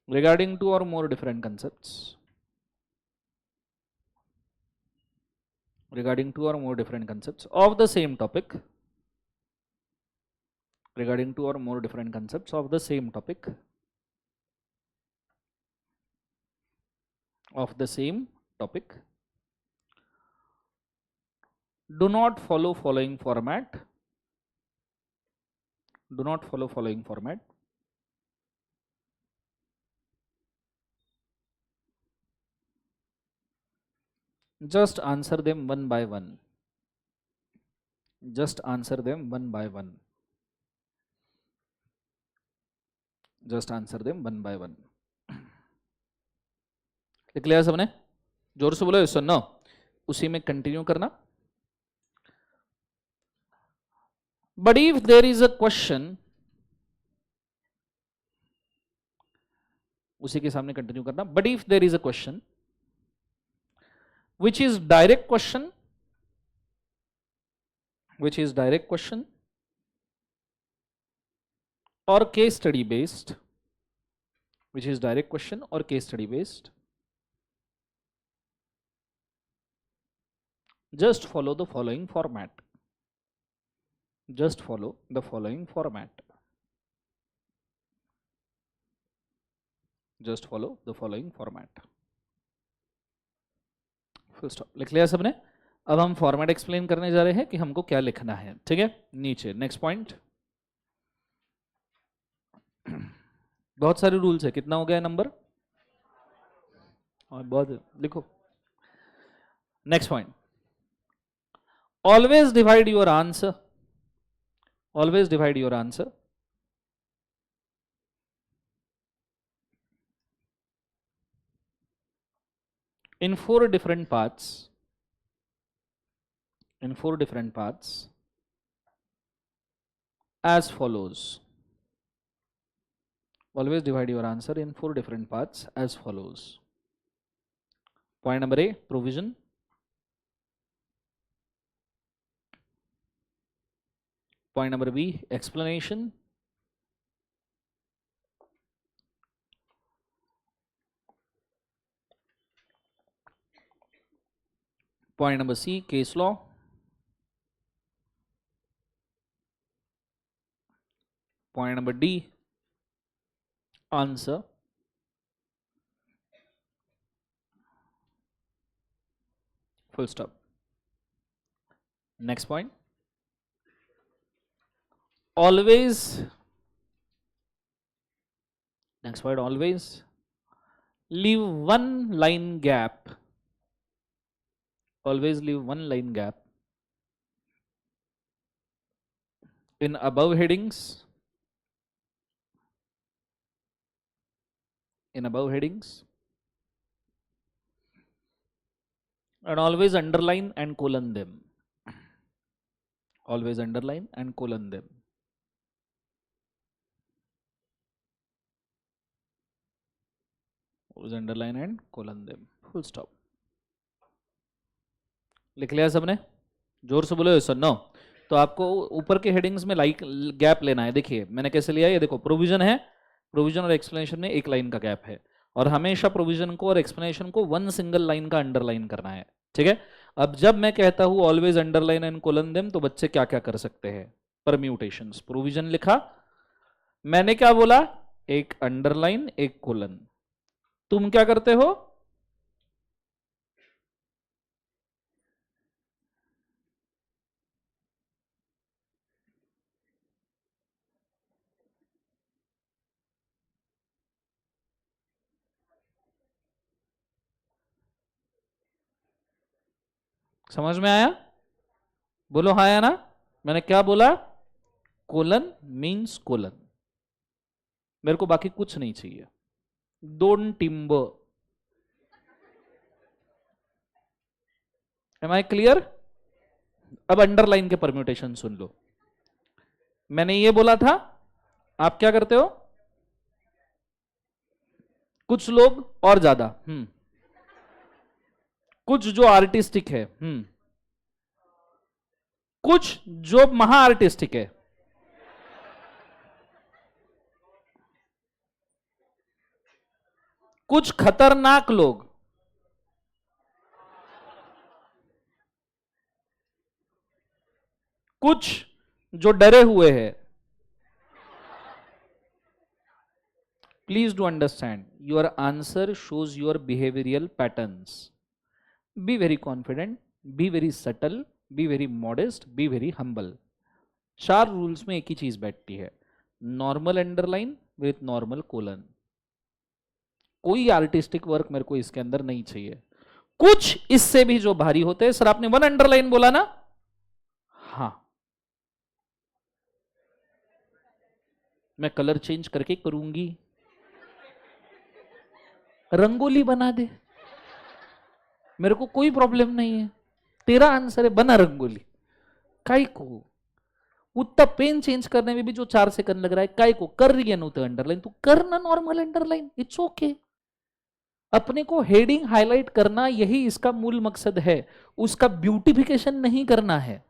regarding 2 or more different concepts, regarding 2 or more different concepts of the same topic, regarding 2 or more different concepts of the same topic, of the same topic, Do not follow following format. Do not follow following format. Just answer them one by one. Just answer them one by one. Just answer them one by one. Clear सबने? जोर से बोलो सुनो, उसी में continue करना. But if there is a question, उसी के सामने कंटिन्यू करना. But if there is a question which is direct question, or case study based, which is direct question or case study based, just follow the following format. Just follow the following format. Just follow the following format. Full stop. लिख लिया सबने? अब हम format explain करने जा रहे हैं कि हमको क्या लिखना है. ठीक है, नीचे नेक्स्ट पॉइंट. बहुत सारे रूल्स है. कितना हो गया नंबर? और बहुत लिखो. Next point. Always divide your answer. Always divide your answer in four different parts. In four different parts as follows. Always divide your answer in four different parts as follows. Point number A, provision. Point number B, explanation. Point number C, case law. Point number D, answer. Full stop. Next point. Always, next point, always leave one line gap. Always leave one line gap in above headings. In above headings. And always underline and colon them. Always underline and colon them. Underline and colon them. Full stop. लिख लिया सबने? जोर से बोलो sir. No. तो आपको ऊपर के हेडिंग्स में लाइक गैप लेना है. देखिए मैंने कैसे लिया. ये देखो प्रोविजन है. प्रोविजन और एक्सप्लेनेशन में एक लाइन का गैप है और हमेशा प्रोविजन को और एक्सप्लेनेशन को वन सिंगल लाइन का अंडरलाइन करना है. ठीक है. अब जब मैं कहता हूं always underline and colon them तो बच्चे क्या क्या कर सकते हैं? परम्यूटेशंस. प्रोविजन लिखा, मैंने क्या बोला? एक अंडरलाइन एक कोलन. तुम क्या करते हो? समझ में आया? बोलो हाँ या ना. मैंने क्या बोला? Colon means colon. मेरे को बाकी कुछ नहीं चाहिए. Don't timber. Am I clear? अब अंडरलाइन के परम्यूटेशन सुन लो. मैंने ये बोला था, आप क्या करते हो? कुछ लोग और ज्यादा, कुछ जो आर्टिस्टिक है, कुछ जो महा आर्टिस्टिक है, कुछ खतरनाक लोग, कुछ जो डरे हुए हैं. Please do understand, your answer shows your behavioral patterns. Be very confident, be very subtle, be very modest, be very humble. 4 rules में एक ही चीज बैठती है, normal underline with normal colon. कोई आर्टिस्टिक वर्क मेरे को इसके अंदर नहीं चाहिए। कुछ इससे भी जो भारी होते हैं, सर आपने 1 अंडरलाइन बोला ना, हाँ मैं कलर चेंज करके करूंगी, रंगोली बना दे, मेरे को कोई प्रॉब्लम नहीं है। तेरा आंसर है बना रंगोली, काय को उतना पेन चेंज करने में भी जो 4 सेकंड लग रहा है, काय को कर रही है ना तो अंडरलाइन, तू करना नॉर्मल अंडरलाइन, इट्स ओके। अपने को हेडिंग हाईलाइट करना यही इसका मूल मकसद है, उसका ब्यूटिफिकेशन नहीं करना है।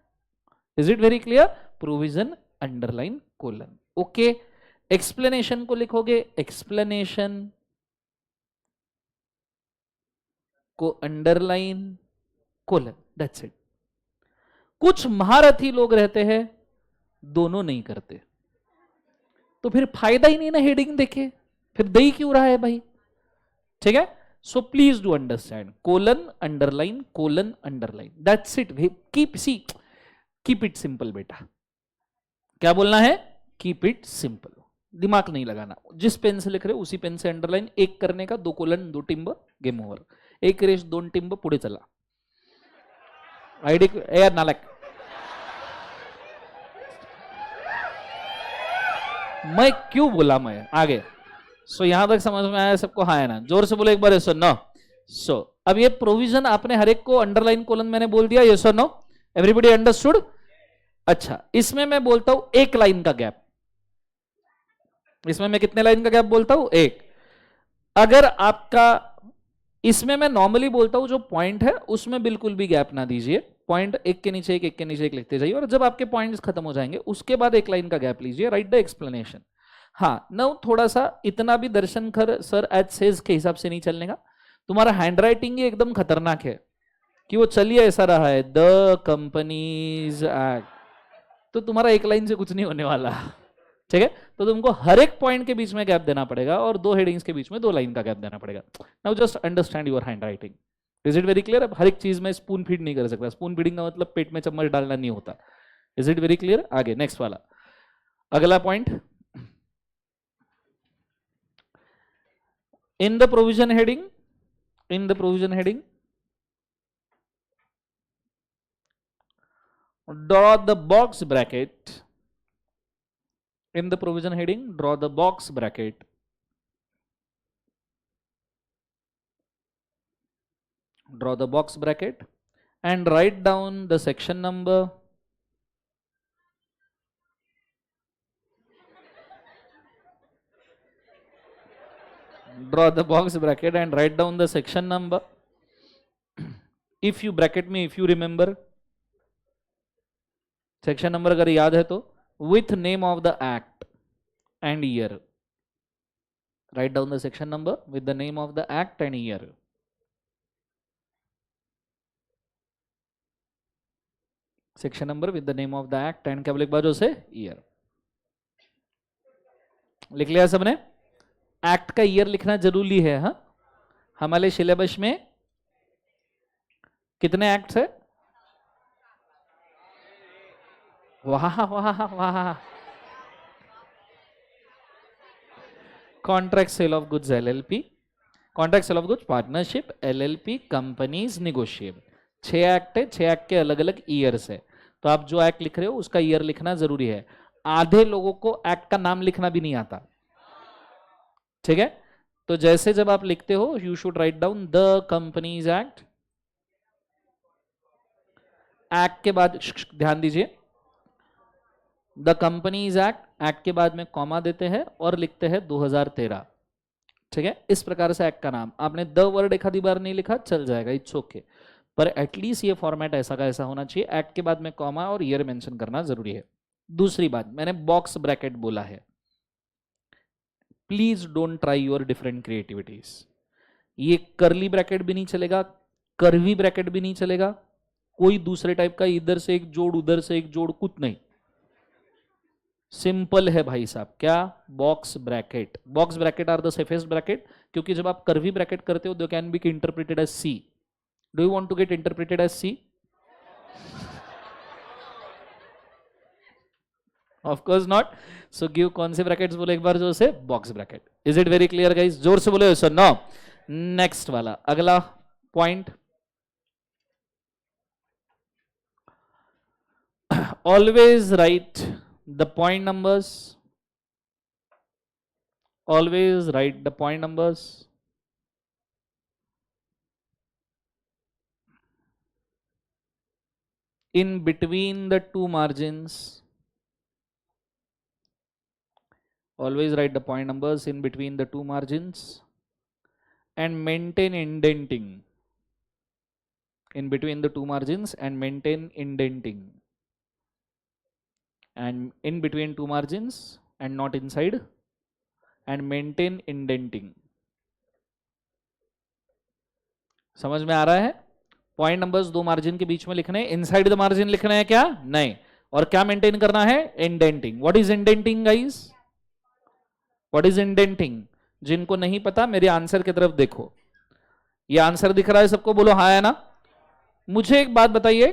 Is it very clear? Provision underline colon, okay. Explanation को लिखोगे, एक्सप्लेनेशन को अंडरलाइन कोलन, दैट्स इट। कुछ महारथी लोग रहते हैं दोनों नहीं करते, तो फिर फायदा ही नहीं ना हेडिंग देखे, फिर दे ही क्यों रहा है भाई, ठीक है। सो please do understand, colon underline, that's it. Keep it simple बेटा। क्या बोलना है? कीप इट सिंपल, दिमाग नहीं लगाना। जिस पेन से लिख रहे हो उसी पेन से अंडरलाइन, एक करने का, 2 कोलन 2 टिंब, गेम ओव्हर। 1 रेश 2 टिंब, पुढे चला। आयडी यार नालायक, मैं क्यों बोला मैं आगे। सो यहां तक समझ में आया सबको? हाँ है ना? जोर से बोलो एक बार, यस और नो। सो अब ये प्रोविजन आपने हर एक को अंडरलाइन कोलन मैंने बोल दिया, यस और नो, एवरीबॉडी अंडरस्टूड? अच्छा, इसमें मैं बोलता हूं 1 लाइन का गैप। इसमें मैं कितने लाइन का गैप बोलता हूं? 1। अगर आपका, इसमें मैं नॉर्मली बोलता हूं जो पॉइंट है उसमें बिल्कुल भी गैप ना दीजिए, पॉइंट एक के नीचे एक के नीचे एक लिखते जाइए, और जब आपके पॉइंट्स खत्म हो जाएंगे उसके बाद 1 लाइन का गैप लीजिए, राइट द एक्सप्लेनेशन। हाँ नौ, थोड़ा सा इतना भी दर्शन कर सर एज सेज के हिसाब से नहीं चलने का। तुम्हारा हैंड राइटिंग ही एकदम खतरनाक है कि वो चलिए ऐसा रहा है, द कंपनीज एक्ट, तो तुम्हारा 1 लाइन से कुछ नहीं होने वाला, ठीक है। तो तुमको हर एक पॉइंट के बीच में गैप देना पड़ेगा और 2 हेडिंग्स के बीच में 2 लाइन का गैप देना पड़ेगा। Now just understand your handwriting, is it very clear? अब हर एक चीज में स्पून फीड नहीं कर सकता, स्पून फीडिंग का मतलब पेट में चम्मच डालना नहीं होता। Is it very clear? आगे नेक्स्ट वाला, अगला point, in the provision heading, draw the box bracket. In the provision heading, draw the box bracket. Draw the box bracket and write down the section number. Draw the box bracket and write down the section number. If you bracket me, if you remember, section number अगर याद है तो, with name of the act and year. Write down the section number with the name of the act and year. Section number with the name of the act and क्या बोले एक बार जो से year. लिख लिया सबने? एक्ट का year लिखना जरूरी है। हाँ, हमारे सिलेबस में कितने एक्ट्स है? वाह वाह वाह। Contract sale of goods LLP, contract sale of goods partnership LLP, companies negotiable. 6 act है, 6 एक्ट के अलग अलग ईयर्स है, तो आप जो एक्ट लिख रहे हो उसका ईयर लिखना जरूरी है। आधे लोगों को एक्ट का नाम लिखना भी नहीं आता, ठीक है। तो जैसे जब आप लिखते हो, you should write down the companies act, act के बाद ध्यान दीजिए, द कंपनीज एक्ट, एक्ट के बाद में कॉमा देते हैं और लिखते हैं 2013, ठीक है। इस प्रकार से एक्ट का नाम, आपने द वर्ड एक आधी बार नहीं लिखा चल जाएगा, इट्स ओके, पर एटलीस्ट ये फॉर्मेट ऐसा का ऐसा होना चाहिए, एक्ट के बाद में कॉमा और ईयर मेंशन करना जरूरी है। दूसरी बात, मैंने बॉक्स ब्रैकेट बोला है, please don't try your different creativities. ये करली ब्रैकेट भी नहीं चलेगा, कर्वी ब्रैकेट भी नहीं चलेगा, कोई दूसरे टाइप का इधर से एक जोड़ उधर से एक जोड़ कुछ नहीं, सिंपल है भाई साहब। क्या? Box bracket. Box bracket are the safest bracket, क्योंकि जब आप कर्वी ब्रैकेट करते हो they can be interpreted as C. Do you want to get interpreted as C? Of course not. So give कौन से ब्रैकेट्स बोले एक बार जोर से? Box bracket. Is it very clear guys? जोर से बोले सर. नो. नेक्स्ट वाला अगला point. Always write the point numbers. Always write the point numbers in between the two margins. Always write the point numbers in between the two margins and maintain indenting. In between the two margins and maintain indenting. And in between two margins and not inside and maintain indenting. समझ में आ रहा है? Point numbers दो margin के बीच में लिखने हैं. इनसाइड द मार्जिन लिखने हैं क्या? नहीं. और क्या मेंटेन करना है? Indenting. What is indenting guys? What is indenting? जिनको नहीं पता मेरे आंसर की तरफ देखो. ये आंसर दिख रहा है सबको? बोलो हाँ है ना. मुझे एक बात बताइए,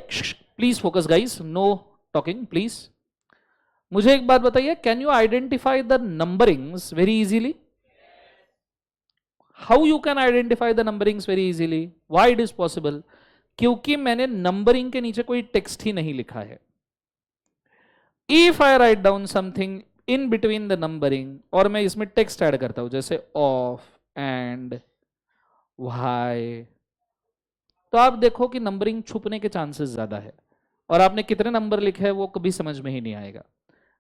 please focus guys, no talking please. मुझे एक बात बताइए, can you identify the numberings very easily? How you can identify the numberings very easily? Why it is possible? क्योंकि मैंने नंबरिंग के नीचे कोई टेक्स्ट ही नहीं लिखा है. If I write down something in between the numbering और मैं इसमें टेक्स्ट ऐड करता हूं जैसे ऑफ एंड वाई, तो आप देखो कि नंबरिंग छुपने के चांसेस ज्यादा है और आपने कितने नंबर लिखे हैं वो कभी समझ में ही नहीं आएगा.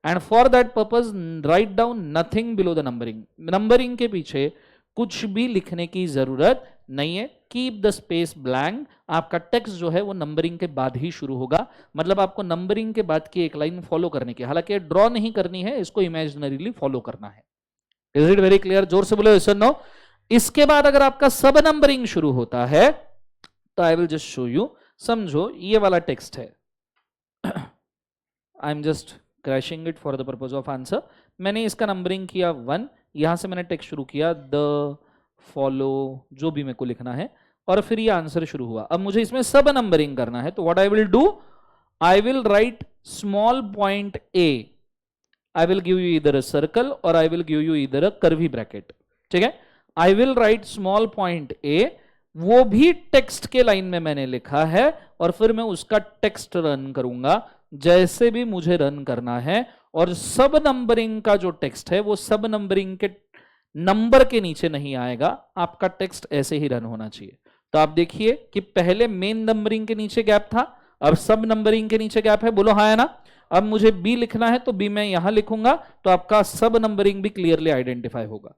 And for that purpose write down nothing below the numbering. Numbering के पीछे कुछ भी लिखने की जरूरत नहीं है. Keep the space blank. आपका टेक्स्ट जो है वो नंबरिंग के बाद ही शुरू होगा. मतलब आपको नंबरिंग के बाद की एक लाइन फॉलो करने की, हालांकि ड्रॉ नहीं करनी है, इसको इमेजिनरीली फॉलो करना है. Is it very clear? जोर से बोलो यस और नो. इसके बाद अगर आपका सब नंबरिंग शुरू होता है तो I will just show you. समझो ये वाला टेक्स्ट है. I am just crashing it for the purpose of answer. मैंने इसका नंबरिंग किया 1. यहां से मैंने टेक्स्ट शुरू किया द फॉलो, जो भी मेरे को लिखना है, और फिर ये आंसर शुरू हुआ. अब मुझे इसमें सब नंबरिंग करना है तो what I will do, I will write small point A. I will give you इधर अ सर्कल और आई विल गिव यू इधर अ कर्वी ब्रैकेट. ठीक है. I will write small point A, वो भी टेक्स्ट के लाइन में मैंने लिखा है और फिर मैं उसका टेक्स्ट रन करूंगा जैसे भी मुझे रन करना है. और सब नंबरिंग का जो टेक्स्ट है वो सब नंबरिंग के नंबर के नीचे नहीं आएगा. आपका टेक्स्ट ऐसे ही रन होना चाहिए. तो आप देखिए कि पहले मेन नंबरिंग के नीचे गैप था, अब सब नंबरिंग के नीचे गैप है. बोलो हाँ है ना. अब मुझे बी लिखना है तो बी मैं यहां लिखूंगा तो आपका सब नंबरिंग भी क्लियरली आइडेंटिफाई होगा.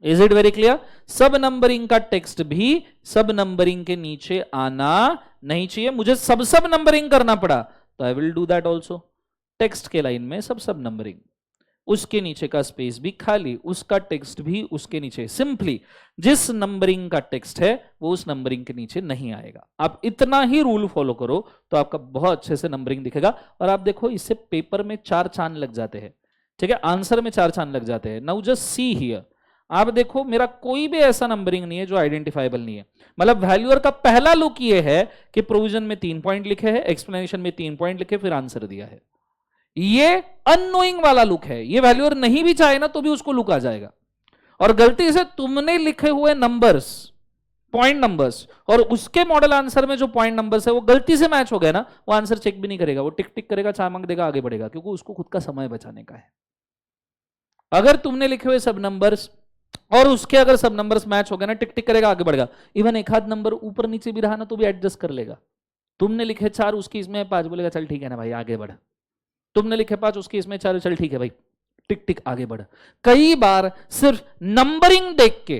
Is it very clear? सब नंबरिंग का टेक्स्ट भी सब नंबरिंग के नीचे आना नहीं चाहिए. मुझे सब नंबरिंग करना पड़ा तो I will do that also. Text के लाइन में सब नंबरिंग, उसके नीचे का स्पेस भी खाली, उसका टेक्स्ट भी उसके नीचे. सिंपली जिस नंबरिंग का टेक्स्ट है वो उस नंबरिंग के नीचे नहीं आएगा. आप इतना ही रूल फॉलो करो तो आपका बहुत अच्छे से नंबरिंग दिखेगा. और आप देखो इससे पेपर में 4 चांद लग जाते हैं. ठीक है, आंसर में 4 चांद लग जाते हैं. Now just see here. आप देखो मेरा कोई भी ऐसा नंबरिंग नहीं है जो आइडेंटिफाइबल नहीं है. मतलब वैल्यूअर का पहला लुक ये है कि प्रोविजन में 3 पॉइंट लिखे हैं, एक्सप्लेनेशन में 3 पॉइंट लिखे, फिर आंसर दिया है. ये अननोइंग वाला लुक है. ये वैल्यूअर नहीं भी चाहे ना तो भी उसको लुक आ जाएगा. और गलती से तुमने लिखे हुए नंबर्स, पॉइंट नंबर्स, और उसके मॉडल आंसर में जो पॉइंट नंबर्स है वो गलती से मैच हो गया ना, वो आंसर चेक भी नहीं करेगा. वो टिक टिक करेगा, 4 अंक देगा, आगे बढ़ेगा, क्योंकि उसको खुद का समय बचाने का है. अगर तुमने लिखे हुए सब नंबर्स और उसके अगर सब नंबर्स मैच हो गए ना, टिक टिक करेगा, आगे बढ़ेगा. इवन एक आध नंबर ऊपर नीचे भी रहा ना तो भी एडजस्ट कर लेगा. तुमने लिखे 4, उसकी इसमें 5, बोलेगा चल ठीक है ना भाई आगे बढ़. तुमने लिखे 5, उसकी इसमें 4, चल ठीक है भाई टिक टिक आगे बढ़. कई बार सिर्फ नंबरिंग देख के,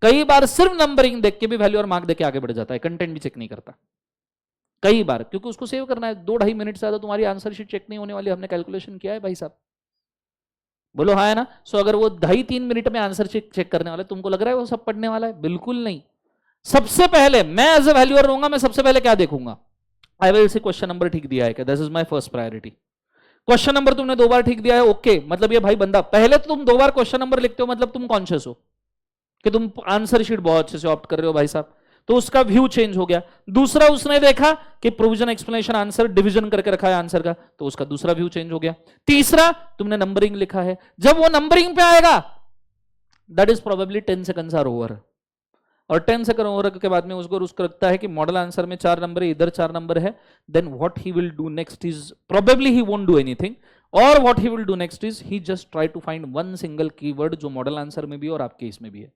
कई बार सिर्फ नंबरिंग देख के भी वैल्यू और मार्क देके आगे बढ़ जाता है. कंटेंट भी चेक नहीं करता कई बार, क्योंकि उसको सेव करना है. 2-2.5 मिनट से ज्यादा तुम्हारी आंसर शीट चेक नहीं होने वाली. हमने कैलकुलेशन किया है भाई साहब. बोलो हाँ है ना. सो अगर वो 2.5-3 मिनट में आंसर चेक करने वाला है, तुमको लग रहा है वो सब पढ़ने वाला है? बिल्कुल नहीं. सबसे पहले मैं एज ए वैल्यूअर रहूंगा, मैं सबसे पहले क्या देखूंगा, I will say question number ठीक दिया है क्या. This is my first priority. Question number तुमने 2 बार ठीक दिया है, ओके, मतलब ये भाई बंदा, पहले तो तुम 2 बार क्वेश्चन नंबर लिखते हो मतलब तुम कॉन्शियस हो कि तुम आंसर शीट बहुत अच्छे से ऑप्ट कर रहे हो भाई साहब. तो उसका व्यू चेंज हो गया। दूसरा उसने देखा कि प्रोविजन एक्सप्लेनेशन आंसर डिवीजन करके रखा है आंसर का, तो उसका दूसरा व्यू चेंज हो गया। तीसरा तुमने नंबरिंग लिखा है, जब वो नंबरिंग पे आएगा that is probably 10 seconds are over, और 10 सेकंड ओवर के बाद में उसको लगता है कि मॉडल आंसर में 4 नंबर है, इधर 4 नंबर है, then what he will do next is probably he won't do anything, और what he will do next is he just try to find one single keyword जो मॉडल आंसर में भी है और आपके इसमें भी है,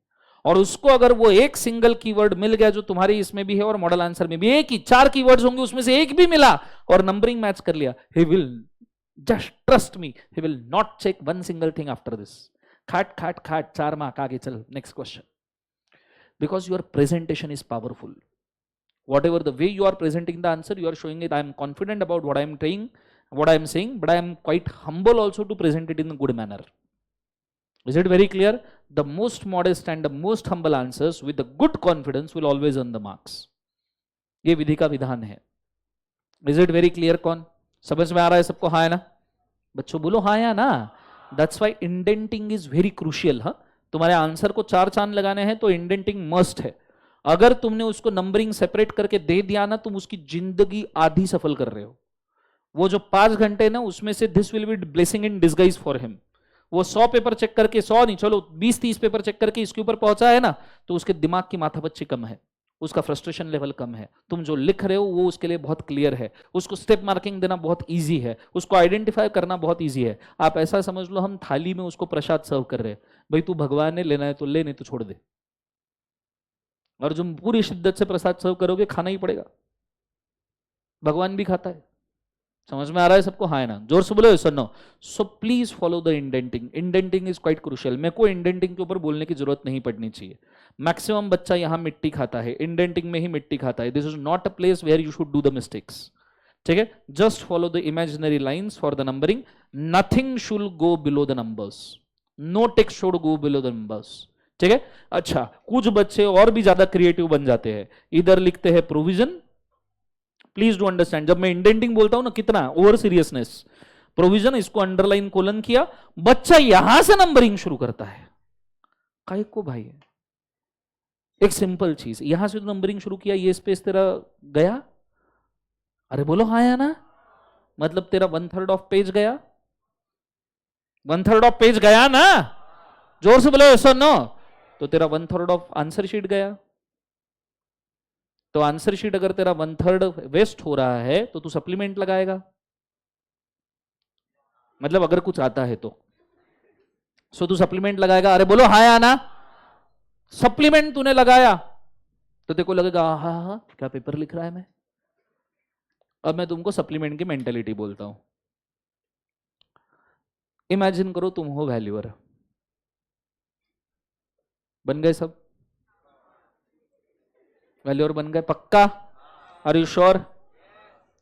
और उसको अगर वो एक सिंगल कीवर्ड मिल गया जो तुम्हारी इसमें भी है और मॉडल आंसर में भी, एक ही 4 कीवर्ड्स होंगे उसमें से एक भी मिला और नंबरिंग मैच कर लिया, he will just trust me, he will not check one single thing after this. खाट खाट खाट 4 मार्क, आगे चल next question. Because your presentation is powerful. Whatever the way you are presenting the answer, you are showing it. I am confident about what I am saying, but I am quite humble also to present it in a good manner. Is it very clear? The most modest and the most humble answers with the good confidence will always earn the marks. ये विधि का विधान है। Is it very clear? कौन समझ में आ रहा है सबको? हाँ है ना? बच्चों बोलो हाँ या ना? That's why indenting is very crucial. हाँ, तुम्हारे आंसर को 4 चांद लगाने हैं तो इंडेंटिंग मस्ट है। अगर तुमने उसको नंबरिंग सेपरेट करके दे दिया ना, तुम उसकी जिंदगी आधी सफल कर रहे हो। वो जो 5 घंटे ना, उसमें से this will be blessing in disguise for him. वो 100 पेपर चेक करके, 100 नहीं चलो 20-30 पेपर चेक करके इसके ऊपर पहुंचा है ना, तो उसके दिमाग की माथापच्ची कम है, उसका फ्रस्ट्रेशन लेवल कम है। तुम जो लिख रहे हो वो उसके लिए बहुत क्लियर है, उसको स्टेप मार्किंग देना बहुत इजी है, उसको आइडेंटिफाई करना बहुत इजी है। आप ऐसा समझ लो हम थाली में उसको प्रसाद सर्व कर रहे हैं, भाई तू भगवान ने लेना है तो ले, नहीं तो छोड़ दे। और जो पूरी शिद्दत से प्रसाद सर्व करोगे खाना ही पड़ेगा, भगवान भी खाता है। समझ में आ रहा है सबको? हाँ है ना? जोर से बोलो sir no. So please follow the indenting. Indenting is quite crucial. मेरे को इंडेंटिंग के ऊपर बोलने की जरूरत नहीं पड़नी चाहिए। मैक्सिमम बच्चा यहां मिट्टी खाता है, इंडेंटिंग में ही मिट्टी खाता है। This is not a place where you should do the mistakes. ठीक है, just follow the imaginary lines for the numbering. Nothing should go below the numbers, no text should go below the numbers. ठीक है, अच्छा कुछ बच्चे और भी ज्यादा क्रिएटिव बन जाते हैं, इधर लिखते हैं प्रोविजन। प्लीज डू अंडरस्टैंड, जब मैं इंडेंटिंग बोलता हूं ना, कितना ओवर सीरियसनेस। प्रोविजन, इसको अंडरलाइन कोलन किया, बच्चा यहां से नंबरिंग शुरू करता है। काहे को भाई? एक सिंपल चीज, यहां से नंबरिंग शुरू किया, ये स्पेस तेरा गया। अरे बोलो हाँ या ना? मतलब तेरा 1/3 ऑफ पेज गया, 1/3 ऑफ पेज गया ना? जोर से बोलो सर नो। तो तेरा 1/3 ऑफ आंसर शीट गया। तो आंसर शीट अगर तेरा 1/3 वेस्ट हो रहा है तो तू सप्लीमेंट लगाएगा, मतलब अगर कुछ आता है तो। सो तू सप्लीमेंट लगाएगा। अरे बोलो हाँ या ना? सप्लीमेंट तूने लगाया तो तेरे को लगेगा हाँ हाँ क्या पेपर लिख रहा है मैं। अब मैं तुमको सप्लीमेंट की मेंटेलिटी बोलता हूं। इमेजिन करो तुम हो वैल्यूअर, बन गए सब वैल्यूअर बन गए पक्का? Are you sure?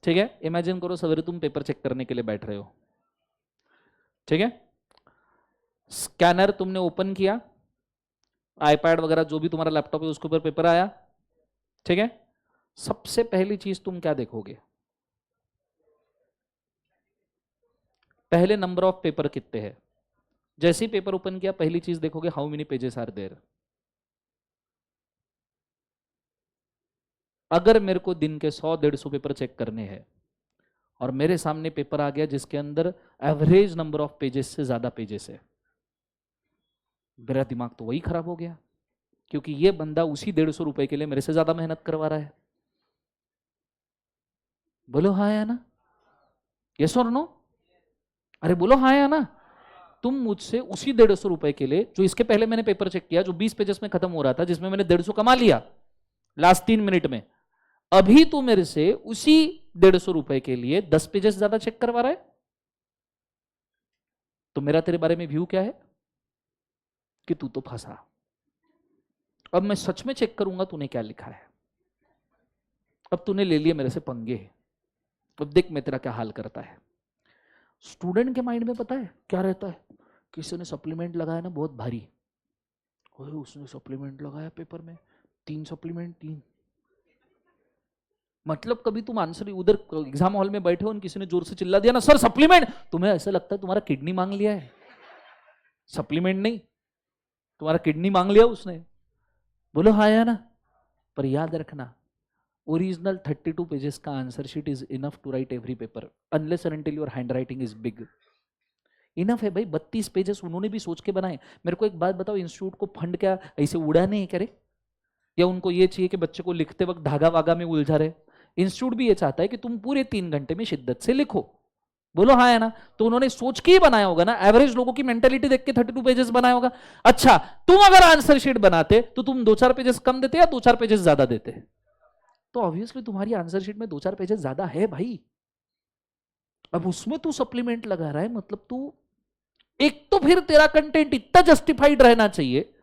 ठीक है, इमेजिन करो सवेरे तुम पेपर चेक करने के लिए बैठ रहे हो। ठीक है, स्कैनर तुमने ओपन किया, आईपैड वगैरह जो भी तुम्हारा लैपटॉप है उसके ऊपर पेपर आया। ठीक है, सबसे पहली चीज तुम क्या देखोगे? पहले नंबर ऑफ पेपर कितने हैं। जैसे ही पेपर ओपन किया पहली चीज देखोगे how many pages are there. अगर मेरे को दिन के 100-150 पेपर चेक करने हैं और मेरे सामने पेपर आ गया जिसके अंदर एवरेज नंबर ऑफ पेजेस से ज्यादा पेजेस है, मेरा दिमाग तो वही खराब हो गया, क्योंकि ये बंदा उसी 150 रुपए के लिए मेरे से ज्यादा मेहनत करवा रहा है। बोलो हाँ या ना? यस और नो? अरे बोलो हाँ या ना? तुम मुझसे उसी 150 रुपए के लिए, जो इसके पहले मैंने पेपर चेक किया जो 20 पेजेस में खत्म हो रहा था, जिसमें मैंने 150 कमा लिया लास्ट 3 मिनट में, अभी तू मेरे से उसी 150 रुपए के लिए 10 पेजेस ज्यादा चेक करवा रहा है। तो मेरा तेरे बारे में व्यू क्या है कि तू तो फंसा। अब मैं सच में चेक करूंगा तूने क्या लिखा है। अब तूने ले लिए मेरे से पंगे, अब देख मैं तेरा क्या हाल करता है। स्टूडेंट के माइंड में पता है क्या रहता है? किसी ने सप्लीमेंट लगाया ना बहुत भारी, उसने सप्लीमेंट लगाया पेपर में, 3 सप्लीमेंट 3। मतलब कभी तुम आंसर उधर एग्जाम हॉल में बैठे हो, किसी ने जोर से चिल्ला दिया ना सर सप्लीमेंट, तुम्हें ऐसा लगता है तुम्हारा किडनी मांग लिया है। सप्लीमेंट नहीं, तुम्हारा किडनी मांग लिया उसने। बोलो हाँ या ना? पर याद रखना, ओरिजिनल 32 पेजेस का answer sheet is enough to write every paper unless and until your handwriting is big. Enough है भाई, 32 पेजेस उन्होंने भी सोच के बनाए। मेरे को एक बात बताओ, इंस्टीट्यूट को फंड क्या ऐसे उड़ाने ही करे, या उनको ये चाहिए कि बच्चे को लिखते वक्त धागा वागा में उलझा रहे? इंस्टीट्यूट भी ये चाहता है कि तुम पूरे 3 घंटे में शिद्दत से लिखो। बोलो हाँ है ना? तो उन्होंने सोच के ही बनाया होगा ना, एवरेज लोगों की मेंटेलिटी देख के 32 पेजेस बनाया होगा। अच्छा, तुम अगर आंसर शीट बनाते तो तुम 2-4 पेजेस कम देते या 2-4 पेजेस ज्यादा देते? तो ऑब्वियसली तुम्हारी आंसर शीट में 2-4 पेजेस ज्यादा है भाई। अब उसमें तू सप्लीमेंट लगा रहा है, मतलब तू, एक तो फिर तेरा कंटेंट इतना जस्टिफाइड रहना चाहिए,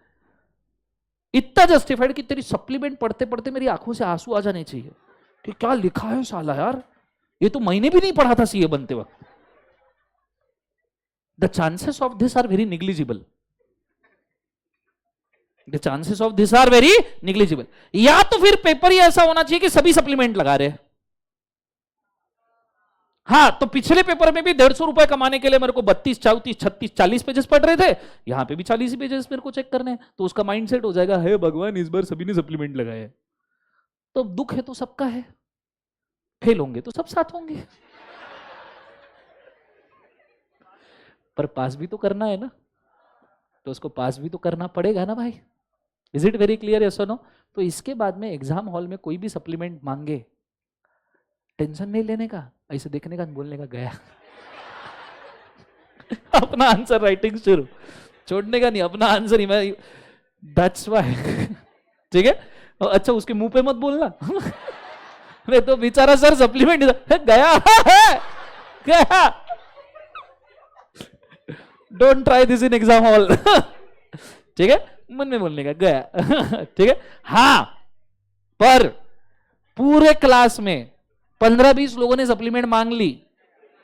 इतना जस्टिफाइड कि तेरी सप्लीमेंट पढ़ते पढ़ते मेरी आंखों से आंसू आ जाने चाहिए कि क्या लिखा है साला यार, ये तो मैंने भी नहीं पढ़ा था सीए बनते वक्त। The chances of this are very negligible, the chances of this are very negligible. या तो फिर पेपर ही ऐसा होना चाहिए कि सभी सप्लीमेंट लगा रहे हैं। हाँ, तो पिछले पेपर में भी 150 रुपए कमाने के लिए मेरे को 32, 34, 36, 40 पेजेस पढ़ रहे थे, यहां पे भी 40 पेजेस मेरे को चेक करने हैं। तो उसका माइंडसेट हो जाएगा, हे भगवान इस बार सभी ने सप्लीमेंट लगाए। तो दुख है तो सबका है, फेल होंगे तो सब साथ होंगे, पर पास भी तो करना है ना, तो उसको पास भी तो करना पड़ेगा ना भाई। Is it very clear, yes और नो? तो इसके बाद में एग्जाम हॉल में कोई भी सप्लीमेंट मांगे, टेंशन नहीं लेने का, ऐसे देखने का, बोलने का गया अपना आंसर राइटिंग शुरू, छोड़ने का नहीं, अपना आंसर ही मैं, दैट्स व्हाई ठीक है। अच्छा, उसके मुंह पे मत बोलना मैं तो बेचारा सर सप्लीमेंट गया है, गया, don't try this in exam hall ठीक है, मन में बोलने का गया ठीक है। हाँ, पर पूरे क्लास में 15-20 लोगों ने सप्लीमेंट मांग ली,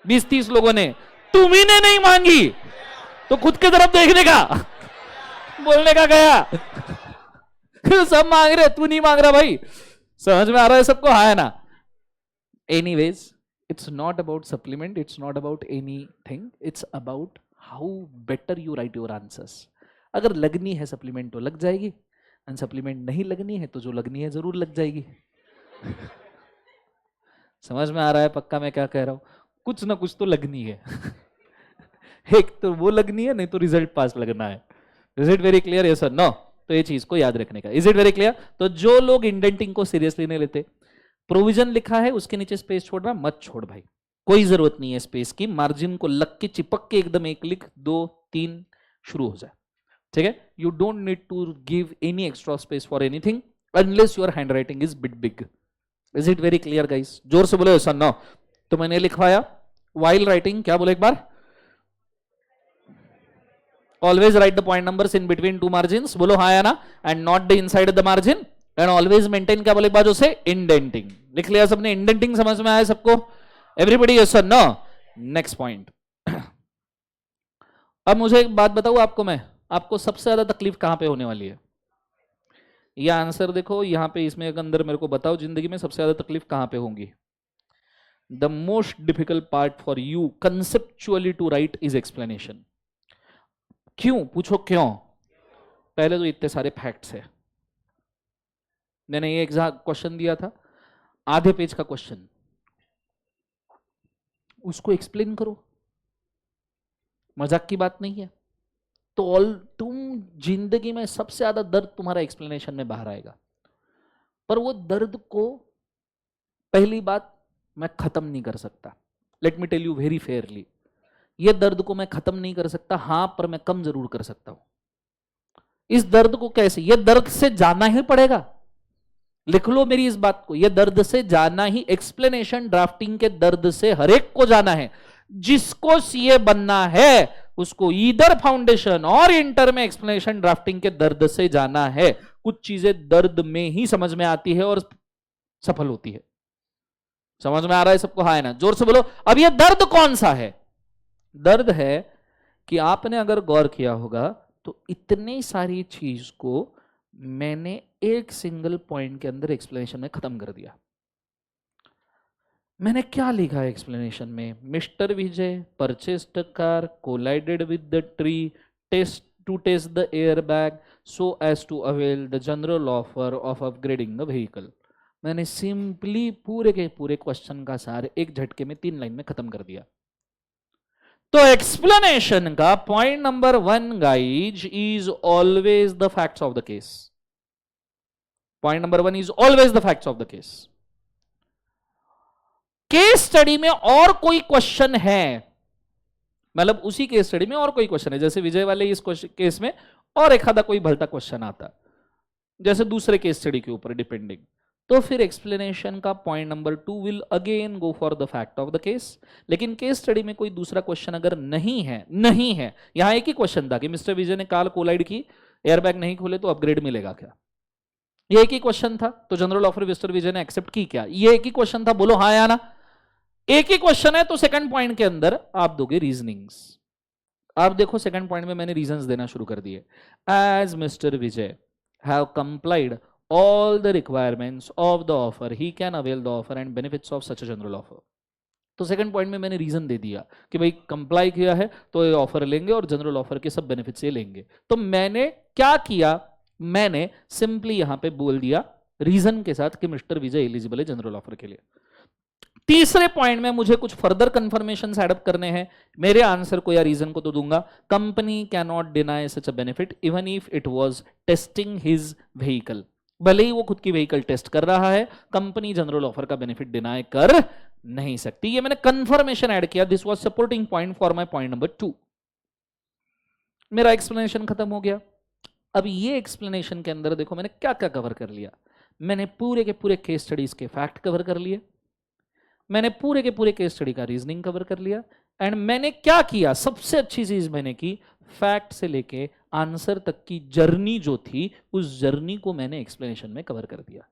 20-30 लोगों ने, तुम्ही ने नहीं मांगी, तो खुद की तरफ देखने का, बोलने का गया सब मांग रहे, तू नहीं मांग रहा भाई। समझ में आ रहा है सबको, हाँ है ना? Anyways, it's not about supplement, it's not about anything, it's about how better you right your answers. अगर लगनी है सप्लीमेंट तो लग जाएगी, एंड सप्लीमेंट नहीं लगनी है तो जो लगनी है जरूर लग जाएगी समझ में आ रहा है पक्का मैं क्या कह रहा हूं? कुछ ना कुछ तो लगनी है एक तो वो लगनी है, नहीं तो रिजल्ट पास लगना है। Is it very clear, yes और नो? तो ये चीज को याद रखने का। Is it very clear? तो जो लोग इंडेंटिंग को सीरियसली नहीं लेते, प्रोविजन लिखा है उसके नीचे स्पेस छोड़ रहा, मत छोड़ भाई, कोई जरूरत नहीं है स्पेस की। मार्जिन को लग के चिपक के एकदम एक लिख, 2, 3 शुरू हो जाए, ठीक है। You don't need to give any extra space for anything unless your handwriting is bit big. Is it very clear guys? जोर से बोलो यस और नो। तो मैंने लिखवाया, while writing, क्या बोले एक बार, always write the point numbers in between two margins, बोलो हाँ या ना, and not the inside the margin, and always maintain, क्या बोले एक बार उसे, indenting। लिख लिया सबने? indenting समझ में आया सबको? everybody yes or no? next point अब मुझे एक बात बताऊं आपको, मैं आपको सबसे ज्यादा तकलीफ कहां पे होने वाली है? ये आंसर देखो यहां पे, इसमें अंदर मेरे को बताओ, जिंदगी में सबसे ज्यादा तकलीफ कहां पे होंगी? The most difficult part for you conceptually to write is explanation। क्यों? पूछो क्यों? पहले तो इतने सारे फैक्ट्स है, मैंने ये एग्जाम क्वेश्चन दिया था, आधे पेज का क्वेश्चन, उसको एक्सप्लेन करो, मजाक की बात नहीं है। तो तुम जिंदगी में सबसे ज्यादा दर्द तुम्हारा एक्सप्लेनेशन में बाहर आएगा, पर वो दर्द को, पहली बात, मैं खत्म नहीं कर सकता। Let me tell you very fairly, ये दर्द को मैं खत्म नहीं कर सकता, हां, पर मैं कम जरूर कर सकता हूं। इस दर्द को कैसे? ये दर्द से जाना ही पड़ेगा, लिख लो मेरी इस बात को, ये दर्द से जाना ही, एक्सप्लेनेशन ड्राफ्टिंग के दर्द से हर एक को जाना है। जिसको सीए बनना है उसको ईदर फाउंडेशन और इंटर में एक्सप्लेनेशन ड्राफ्टिंग के दर्द से जाना है। कुछ चीजें दर्द में ही समझ में आती है और सफल होती है। समझ में आ रहा है सबको? हाँ है ना? जोर से बोलो। अब ये दर्द कौन सा है? दर्द है कि आपने अगर गौर किया होगा तो इतनी सारी चीज को मैंने एक सिंगल पॉइंट के अंदर एक्सप्लेनेशन में खत्म कर दिया। मैंने क्या लिखा है एक्सप्लेनेशन में? Mister Vijay purchased car, collided with the tree, test to test the airbag so as to avail the general offer of upgrading the vehicle. मैंने सिंपली पूरे के पूरे क्वेश्चन का सार एक झटके में 3 लाइन में खत्म कर दिया. तो एक्सप्लेनेशन का point number 1 guys is always the facts of the case. Point number 1 is always the facts of the case. Case study में और कोई क्वेश्चन है, मतलब उसी केस स्टडी में और कोई क्वेश्चन है, जैसे विजय वाले इस केस में और एक आधा कोई भलता क्वेश्चन आता, जैसे दूसरे केस स्टडी के ऊपर डिपेंडिंग, तो फिर एक्सप्लेनेशन का point number 2 will again go for the fact of the case. लेकिन केस स्टडी में कोई दूसरा क्वेश्चन अगर नहीं है, यहां एक ही क्वेश्चन था कि मिस्टर विजय ने कार कोलाइड की, एयरबैग नहीं खोले तो अपग्रेड मिलेगा क्या, ये एक ही क्वेश्चन था. तो जनरल ऑफर मिस्टर विजय ने एक्सेप्ट की क्या, ये एक ही क्वेश्चन था. बोलो हाँ या ना. एक ही क्वेश्चन है, तो सेकंड पॉइंट के अंदर आप दोगे रीजनिंग्स. आप देखो सेकंड पॉइंट में मैंने रीजंस देना शुरू कर दिए. As mister Vijay have complied all the requirements of the offer, he can avail the offer and benefits of such a general offer. तो सेकंड पॉइंट में मैंने रीजन दे दिया कि भाई कंप्लाई किया है तो ये ऑफर लेंगे और जनरल ऑफर के सब बेनिफिट्स ये लेंगे. तो मैंने क्या किया, मैंने सिंपली यहां पे बोल दिया रीजन के साथ कि मिस्टर विजय एलिजिबल है जनरल ऑफर के लिए. तीसरे पॉइंट में मुझे कुछ फर्दर कंफर्मेशन एडअप करने हैं. मेरे आंसर को या रीजन को तो दूंगा, company can not deny such a benefit even if it was testing his vehicle. भले ही वो खुद की व्हीकल टेस्ट कर रहा है, कंपनी जनरल ऑफर का बेनिफिट डिनाई कर नहीं सकती. ये मैंने कंफर्मेशन ऐड किया. This was supporting point for my point number 2. मेरा एक्सप्लेनेशन खत्म हो गया. अब ये एक्सप्लेनेशन के अंदर देखो मैंने क्या क्या कवर कर लिया. मैंने पूरे के पूरे केस स्टडीज के फैक्ट कवर कर लिए, मैंने पूरे के पूरे केस स्टडी का रीजनिंग कवर कर लिया, एंड मैंने क्या किया, सबसे अच्छी चीज मैंने की, फैक्ट से लेके आंसर तक की जर्नी जो थी उस जर्नी को मैंने एक्सप्लेनेशन में कवर कर दिया.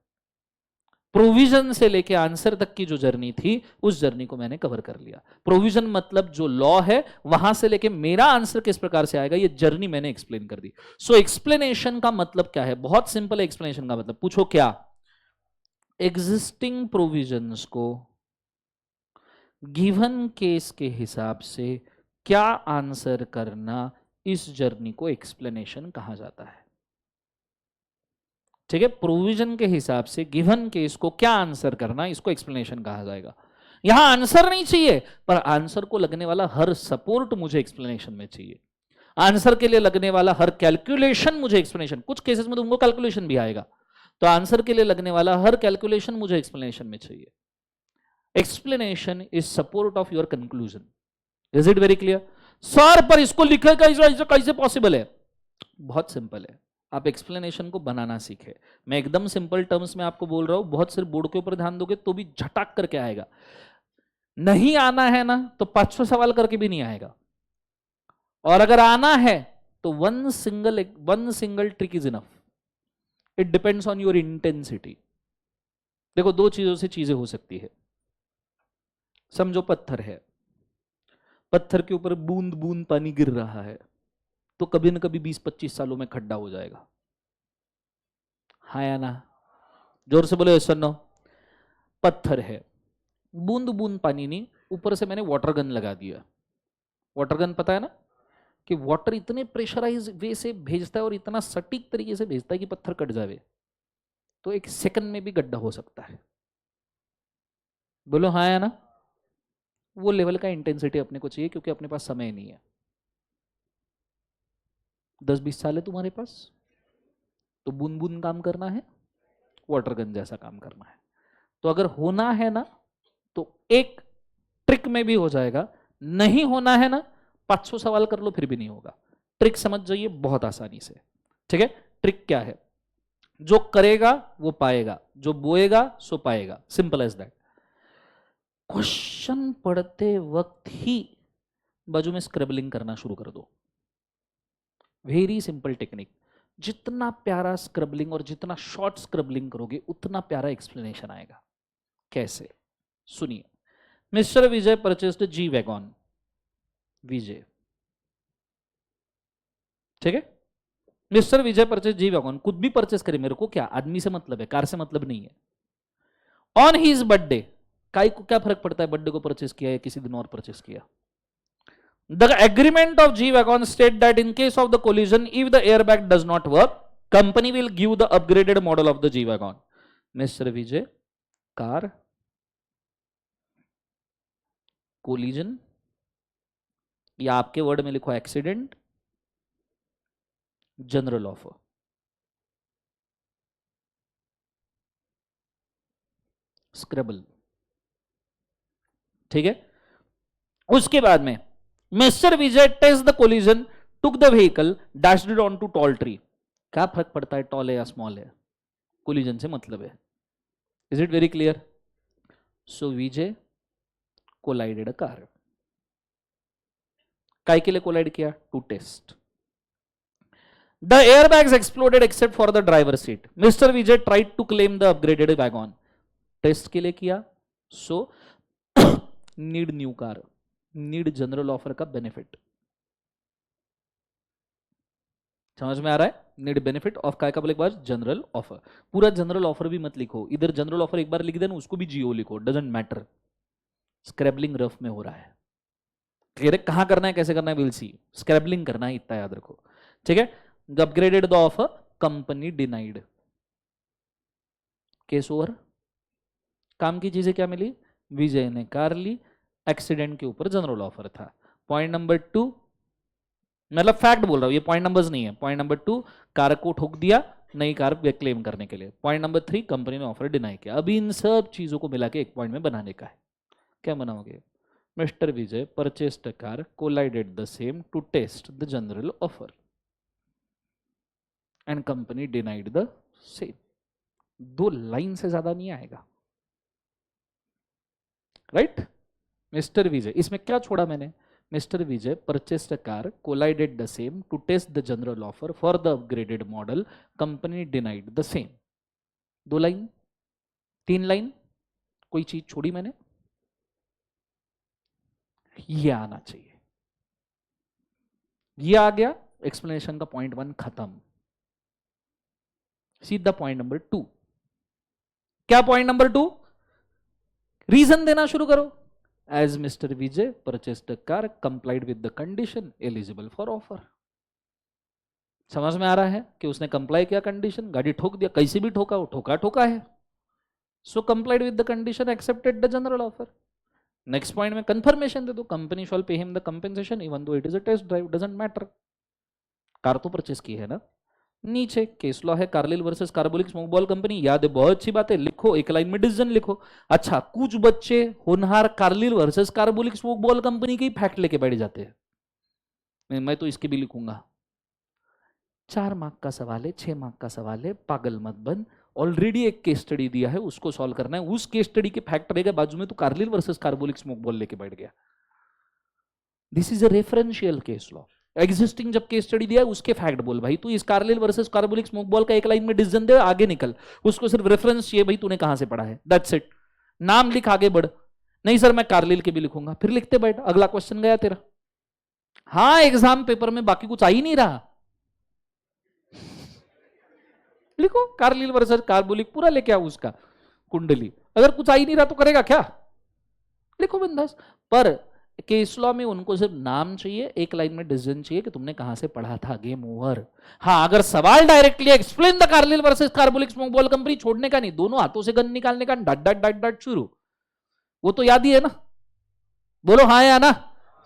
प्रोविजन से लेके आंसर तक की जो जर्नी थी उस जर्नी को मैंने कवर कर लिया. प्रोविजन मतलब जो लॉ है, वहां से लेके मेरा आंसर किस प्रकार से आएगा, ये जर्नी मैंने एक्सप्लेन कर दी. सो एक्सप्लेनेशन का मतलब क्या है, बहुत सिंपल है. एक्सप्लेनेशन का मतलब पूछो क्या, एग्जिस्टिंग प्रोविजंस को गिवन केस के हिसाब से क्या आंसर करना, इस जर्नी को एक्सप्लेनेशन कहा जाता है. ठीक है, प्रोविजन के हिसाब से गिवन केस को क्या आंसर करना, इसको एक्सप्लेनेशन कहा जाएगा. यहां आंसर नहीं चाहिए, पर आंसर को लगने वाला हर सपोर्ट मुझे एक्सप्लेनेशन में चाहिए. आंसर के लिए लगने वाला हर कैलकुलेशन मुझे एक्सप्लेनेशन, कुछ केसेस में तुमको कैलकुलेशन भी आएगा, तो आंसर के लिए लगने वाला हर कैलकुलेशन मुझे एक्सप्लेनेशन में चाहिए. Explanation is support of your conclusion. Is it very clear sir? पर इसको लिखे कैसे पॉसिबल है? बहुत सिंपल है, आप एक्सप्लेनेशन को बनाना सीखे. मैं एकदम सिंपल टर्म्स में आपको बोल रहा हूं, बहुत सिर्फ बोर्ड के ऊपर ध्यान दोगे तो भी झटाक करके आएगा. नहीं आना है ना तो 500 सवाल करके भी नहीं आएगा, और अगर आना है तो one single trick is enough. It depends on your intensity. देखो दो चीजों से चीजें हो सकती है. समझो पत्थर है, पत्थर के ऊपर बूंद बूंद पानी गिर रहा है, तो कभी ना कभी 20-25 सालों में खड्डा हो जाएगा. हाँ या ना? जोर से बोलो यस नो. पत्थर है, बूंद बूंद पानी नहीं, ऊपर से मैंने वाटर गन लगा दिया. वाटर गन पता है ना कि वाटर इतने प्रेशराइज वे से भेजता है और इतना सटीक तरीके से भेजता है कि पत्थर कट जावे, तो 1 सेकंड में भी गड्ढा हो सकता है. बोलो हाँ या ना? वो लेवल का इंटेंसिटी अपने को चाहिए, क्योंकि अपने पास समय नहीं है. 10-20 साल है तुम्हारे पास, तो बूंद बूंद काम करना है, वाटर गन जैसा काम करना है. तो अगर होना है ना तो एक ट्रिक में भी हो जाएगा, नहीं होना है ना 500 सवाल कर लो फिर भी नहीं होगा. ट्रिक समझ जाइए बहुत आसानी से. ठीक है, ट्रिक क्या है? जो करेगा वो पाएगा, जो बोएगा सो पाएगा. Simple as that. क्वेश्चन पढ़ते वक्त ही बाजू में स्क्रैबलिंग करना शुरू कर दो. Very simple technique. जितना प्यारा स्क्रैबलिंग और जितना शॉर्ट स्क्रैबलिंग करोगे उतना प्यारा एक्सप्लेनेशन आएगा. कैसे? सुनिए. मिस्टर विजय परचेस्ड जी वैगॉन. विजय, ठीक है, मिस्टर विजय परचेज जी वैगॉन. खुद भी परचेस करे, मेरे को क्या, आदमी से मतलब है, कार से मतलब नहीं है. ऑन हिज बर्थडे, काय को क्या फर्क पड़ता है बर्थडे को परचेस किया या किसी दिन और परचेस किया. The agreement of G Wagon state that in case of the collision, if the airbag does not work, company will give the upgraded model of the G Wagon. Mr. Vijay, car, collision, या आपके word में लिखो accident, general offer. स्क्रैबल. ठीक है. उसके बाद में mister Vijay test the collision, took the vehicle, dashed it on to tall tree. क्या फर्क पड़ता है टॉल है या स्मॉल है, कोलिजन से मतलब है. Is it very clear? So Vijay collided a car. काय के लिए कोलाइड किया? To test. The airbags exploded except for the driver seat. Mister Vijay tried to claim the upgraded wagon. Test के लिए किया. So need new car, need general offer का benefit. समझ में आ रहा है? नीड बेनिफिट ऑफ काय का बोले बाद जनरल ऑफर. पूरा जनरल ऑफर भी मत लिखो, इधर जनरल ऑफर एक बार लिख देना, उसको भी जीओ लिखो, डजंट मैटर. स्क्रैबलिंग रफ में हो रहा है. क्लियर है? कहां करना है, कैसे करना है, विल सी. स्क्रैबलिंग करना है, इतना याद रखो. ठीक है. Upgraded the offer, company denied. Case over. काम की चीजें क्या मिली? विजय ने कार ली, एक्सीडेंट के ऊपर जनरल ऑफर था. पॉइंट नंबर 2, मतलब फैक्ट बोल रहा हूं, ये पॉइंट नंबर्स नहीं है. पॉइंट नंबर 2, कार को ठोक दिया नई कार क्लेम करने के लिए. पॉइंट नंबर 3, कंपनी ने ऑफर डिनाई किया. अभी इन सब चीजों को मिला के एक पॉइंट में बनाने का है. क्या बनाओगे? Mister Vijay purchased a car, collided the same to test the general offer, and company denied the same. 2 line से ज्यादा नहीं आएगा. राइट? मिस्टर विजय, इसमें क्या छोड़ा मैंने? Mister Vijay purchased a car, collided the same to test the general offer for the upgraded model, company denied the same. 2 line, 3 line, कोई चीज छोड़ी मैंने? ये आना चाहिए. ये आ गया. एक्सप्लेनेशन का पॉइंट 1 खत्म. सीधा पॉइंट नंबर 2. क्या पॉइंट नंबर 2? रीजन देना शुरू करो. As mister Vijay purchased a car, complied with the condition, eligible for offer. समझ में आ रहा है कि उसने कंप्लाई किया कंडीशन, गाड़ी ठोक दिया, कैसे भी ठोका, वो ठोका ठोका है. So complied with the condition, accepted the general offer. Next point में कंफर्मेशन दे दो, company shall pay him the compensation even though it is a test drive, doesn't matter. Car तो परचेस की है ना. नीचे केस लॉ है, Carlill versus Carbolic Smoke Ball Company. याद है, बहुत अच्छी बात है, लिखो, एक लाइन में डिसीजन लिखो. अच्छा, कुछ बच्चे होनहार Carlill versus Carbolic Smoke Ball company के ही फैक्ट लेके बैठ जाते हैं. मैं तो इसके भी लिखूंगा. 4 मार्क का सवाल है, 6 मार्क का सवाल है, पागल मत बन. ऑलरेडी एक केस स्टडी दिया है, उसको सॉल्व करना है. उस केस स्टडी के फैक्ट रहेगा बाजू में, तो Carlill versus Carbolic Smoke ball लेके बैठ गया. This is a referential case law. Existing जब केस स्टडी दिया है उसके फैक्ट बोल भाई. तू इस Carlill versus Carbolic Smoke ball का एक लाइन में डिसीजन दे, आगे निकल. उसको सिर्फ रेफरेंस चाहिए भाई, तूने कहां से पढ़ा है, दैट्स इट. नाम लिख, आगे बढ़. नहीं सर मैं कार्लिल के भी लिखूंगा, फिर लिखते बैठ. अगला क्वेश्चन गया तेरा. हाँ, एग्जाम पेपर में बाकी कुछ आ ही नहीं रहा. लिखो कार्लिल वर्सेस कार्बोलिक, पूरा लेके आओ उसका कुंडली. अगर कुछ आ ही नहीं रहा तो करेगा क्या? लिखो बिंदास. पर केस लॉ में उनको सिर्फ नाम चाहिए, एक लाइन में डिसीजन चाहिए कि तुमने कहां से पढ़ा था, गेम ओवर. हाँ, अगर सवाल directly explain the Carlill versus Carbolic Smoke Ball company, छोड़ने का नहीं, दोनों हाथों से गन निकालने का, डट डट डट डट शुरू, वो तो याद ही है ना. बोलो हाँ या ना.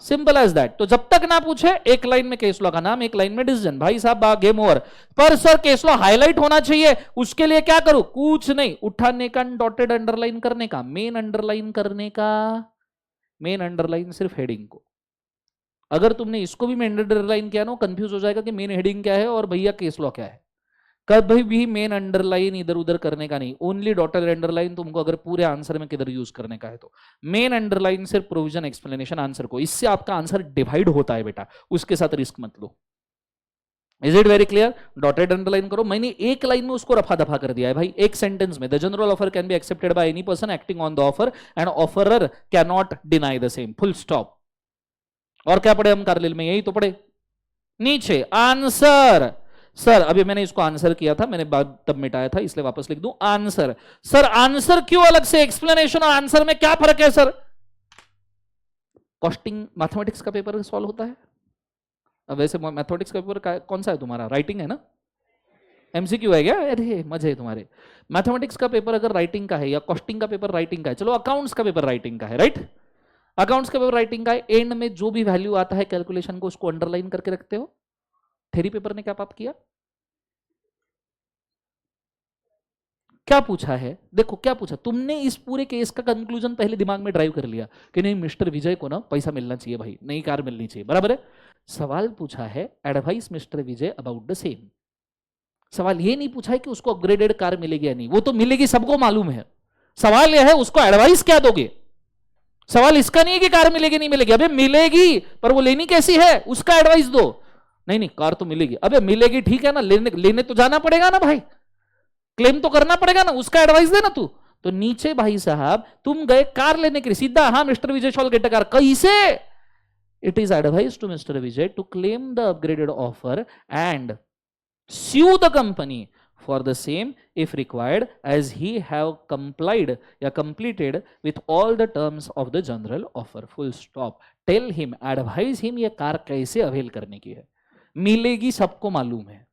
Simple as that. तो जब तक ना पूछे, एक लाइन में केस लॉ का नाम, एक लाइन में डिसीजन, भाई साहब गेम ओवर. पर सर केस लॉ हाईलाइट होना चाहिए, उसके लिए क्या करूं? कुछ नहीं, उठाने का, डॉटेड अंडरलाइन करने का, मेन अंडरलाइन करने का. मेन अंडरलाइन सिर्फ हेडिंग को. अगर तुमने इसको भी मेन अंडरलाइन किया ना, कंफ्यूज हो जाएगा कि मेन हेडिंग क्या है और भैया केस लॉ क्या है. कभी भी मेन अंडरलाइन इधर उधर करने का नहीं. ओनली डॉटेड अंडरलाइन तुमको अगर पूरे आंसर में किधर यूज करने का है तो. मेन अंडरलाइन सिर्फ प्रोविजन, एक्सप्लेनेशन, आंसर को. इससे आपका आंसर डिवाइड होता है बेटा, उसके साथ रिस्क मत लो. Is it very clear? Dotted underline करो. मैंने एक लाइन में उसको रफा दफा कर दिया है भाई, एक सेंटेंस में. The general offer can be accepted by any person acting on the offer and offeror can not deny the same, full stop. और क्या पढ़े हम कार्लिल में? यही तो पढ़े. नीचे आंसर. सर अभी मैंने इसको आंसर किया था, मैंने बाद तब मिटाया था, इसलिए वापस लिख दूं आंसर. सर आंसर क्यों अलग से? एक्सप्लेनेशन और आंसर में क्या फर्क है सर? कॉस्टिंग मैथमेटिक्स का पेपर सॉल्व होता है? अब वैसे मैथमेटिक्स का पेपर कौन सा है तुम्हारा? राइटिंग है ना? एमसीक्यू है क्या? अरे मजे है तुम्हारे। मैथमेटिक्स का पेपर अगर राइटिंग का है, या कॉस्टिंग का पेपर राइटिंग का है, चलो अकाउंट्स का पेपर राइटिंग का है, राइट? अकाउंट्स का पेपर राइटिंग का है, एंड में जो भी वैल्यू आता है कैलकुलेशन को, उसको अंडरलाइन करके रखते हो। थ्योरी पेपर ने क्या पाप किया? क्या पूछा है? देखो क्या पूछा तुमने, इस पूरे केस का कंक्लूजन पहले दिमाग में ड्राइव कर लिया कि नहीं मिस्टर विजय को ना पैसा मिलना चाहिए भाई, नई कार मिलनी चाहिए, बराबर है? सवाल पूछा है advice mister Vijay about the same. सवाल ये नहीं पूछा है कि उसको अपग्रेडेड कार मिलेगी या नहीं, वो तो मिलेगी, सबको मालूम है। सवाल यह है उसको एडवाइस क्या दोगे। सवाल इसका नहीं है कि कार मिलेगी नहीं मिलेगी, अबे मिलेगी, पर वो लेनी कैसी है उसका एडवाइस दो। नहीं नहीं कार तो मिलेगी, अबे मिलेगी ठीक है ना, लेने लेने तो जाना पड़ेगा ना भाई, क्लेम तो करना पड़ेगा ना, उसका एडवाइस देना तू। तो नीचे भाई साहब तुम गए कार लेने के लिए, सीधा हाँ mister Vijay shall get a car, कैसे? It is advice to mister Vijay to claim the upgraded offer and sue the company for the same if required, as he have complied या completed with all the terms of the general offer, full stop. Tell him, advise him ये car कैसे avail करने की है, मिलेगी सबको मालूम है।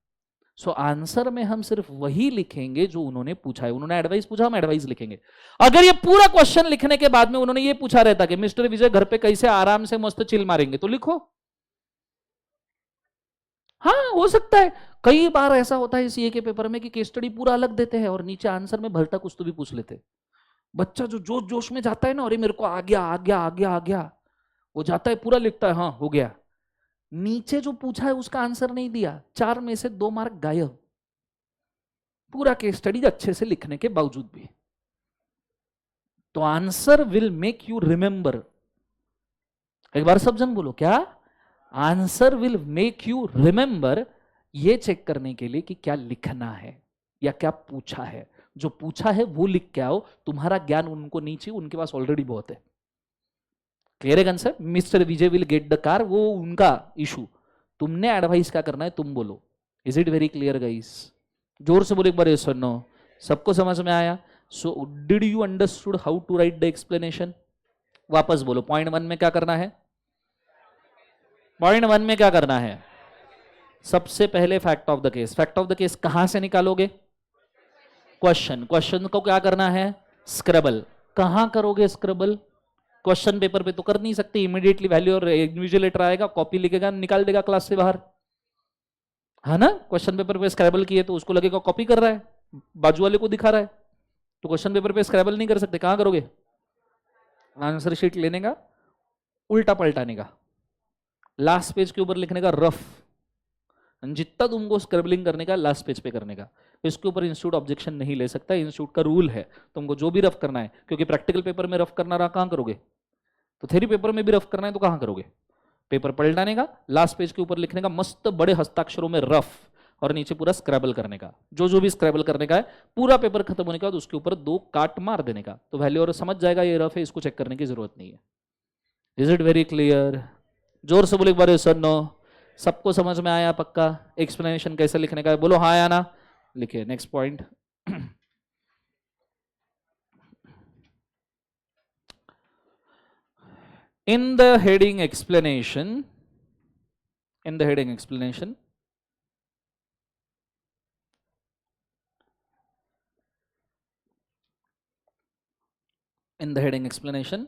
सो आंसर में हम सिर्फ वही लिखेंगे जो उन्होंने पूछा है। उन्होंने एडवाइस पूछा, हम एडवाइस लिखेंगे। अगर ये पूरा क्वेश्चन लिखने के बाद में उन्होंने ये पूछा रहता कि मिस्टर विजय घर पे कैसे आराम से मस्त चिल मारेंगे, तो लिखो हाँ हो सकता है। कई बार ऐसा होता है सीए के पेपर में कि केस स्टडी पूरा अलग देते हैं और नीचे आंसर में भलता कुछ तो भी पूछ लेते। बच्चा जो जोश जोश में जाता है ना, अरे मेरे को आ गया आ गया आ गया आ गया, वो जाता है पूरा लिखता है हाँ हो गया, नीचे जो पूछा है उसका आंसर नहीं दिया, 4 में से 2 मार्क गायब, पूरा केस स्टडी अच्छे से लिखने के बावजूद भी। तो answer will make you remember. एक बार सब जन बोलो क्या? Answer will make you remember, ये चेक करने के लिए कि क्या लिखना है या क्या पूछा है। जो पूछा है वो लिख के आओ, तुम्हारा ज्ञान उनको नहीं चाहिए, उनके पास ऑलरेडी बहुत है। क्लियर है concept? Mister Vijay will get the car, वो उनका इशू, तुमने एडवाइस क्या करना है तुम बोलो। Is it very clear guys? जोर से बोलो एक बार, ये सुनो, सबको समझ में आया? So did you understood how to write the explanation? वापस बोलो, पॉइंट 1 में क्या करना है? पॉइंट 1 में क्या करना है? सबसे पहले fact of the case. Fact of the case कहां से निकालोगे? क्वेश्चन। क्वेश्चन को क्या करना है? स्क्रैबल। कहां करोगे स्क्रैबल? क्वेश्चन पेपर पे तो कर नहीं सकते, इमीडिएटली वैल्यू और इन्विजिलेटर आएगा, कॉपी लिखेगा, निकाल देगा क्लास से बाहर, है ना? क्वेश्चन पेपर पे स्क्रैबल किए तो उसको लगेगा कॉपी कर रहा है, बाजू वाले को दिखा रहा है, तो क्वेश्चन पेपर पे स्क्रैबल नहीं कर सकते। कहां करोगे? आंसर शीट लेने का, उल्टा पलटाने का, लास्ट पेज के ऊपर लिखने का रफ, जितना तुमको स्क्रैबलिंग करने का लास्ट पेज पे करने का। इसके ऊपर इंस्टीट्यूट ऑब्जेक्शन नहीं ले सकता, इंस्टीट्यूट का रूल है, तुमको जो भी रफ करना है, क्योंकि प्रैक्टिकल पेपर में रफ करना रहा कहां करोगे, तो थ्योरी पेपर में भी रफ करना है तो कहां करोगे? पेपर पलटाने का, लास्ट पेज के ऊपर लिखने का मस्त बड़े हस्ताक्षरों में रफ, और नीचे पूरा स्क्रैबल करने का, जो भी स्क्रैबल करने का है, पूरा पेपर खत्म होने के बाद उसके ऊपर 2 काट मार देने का, तो वैल्यू और समझ जाएगा ये रफ है, इसको चेक करने की जरूरत नहीं है। Is it very clear? जोर से बोले एक बार, सर नो। सबको समझ में आया पक्का? एक्सप्लेनेशन कैसे लिखने का है बोलो हाँ या ना। लिखिए next point. in the heading explanation, in the heading explanation, in the heading explanation,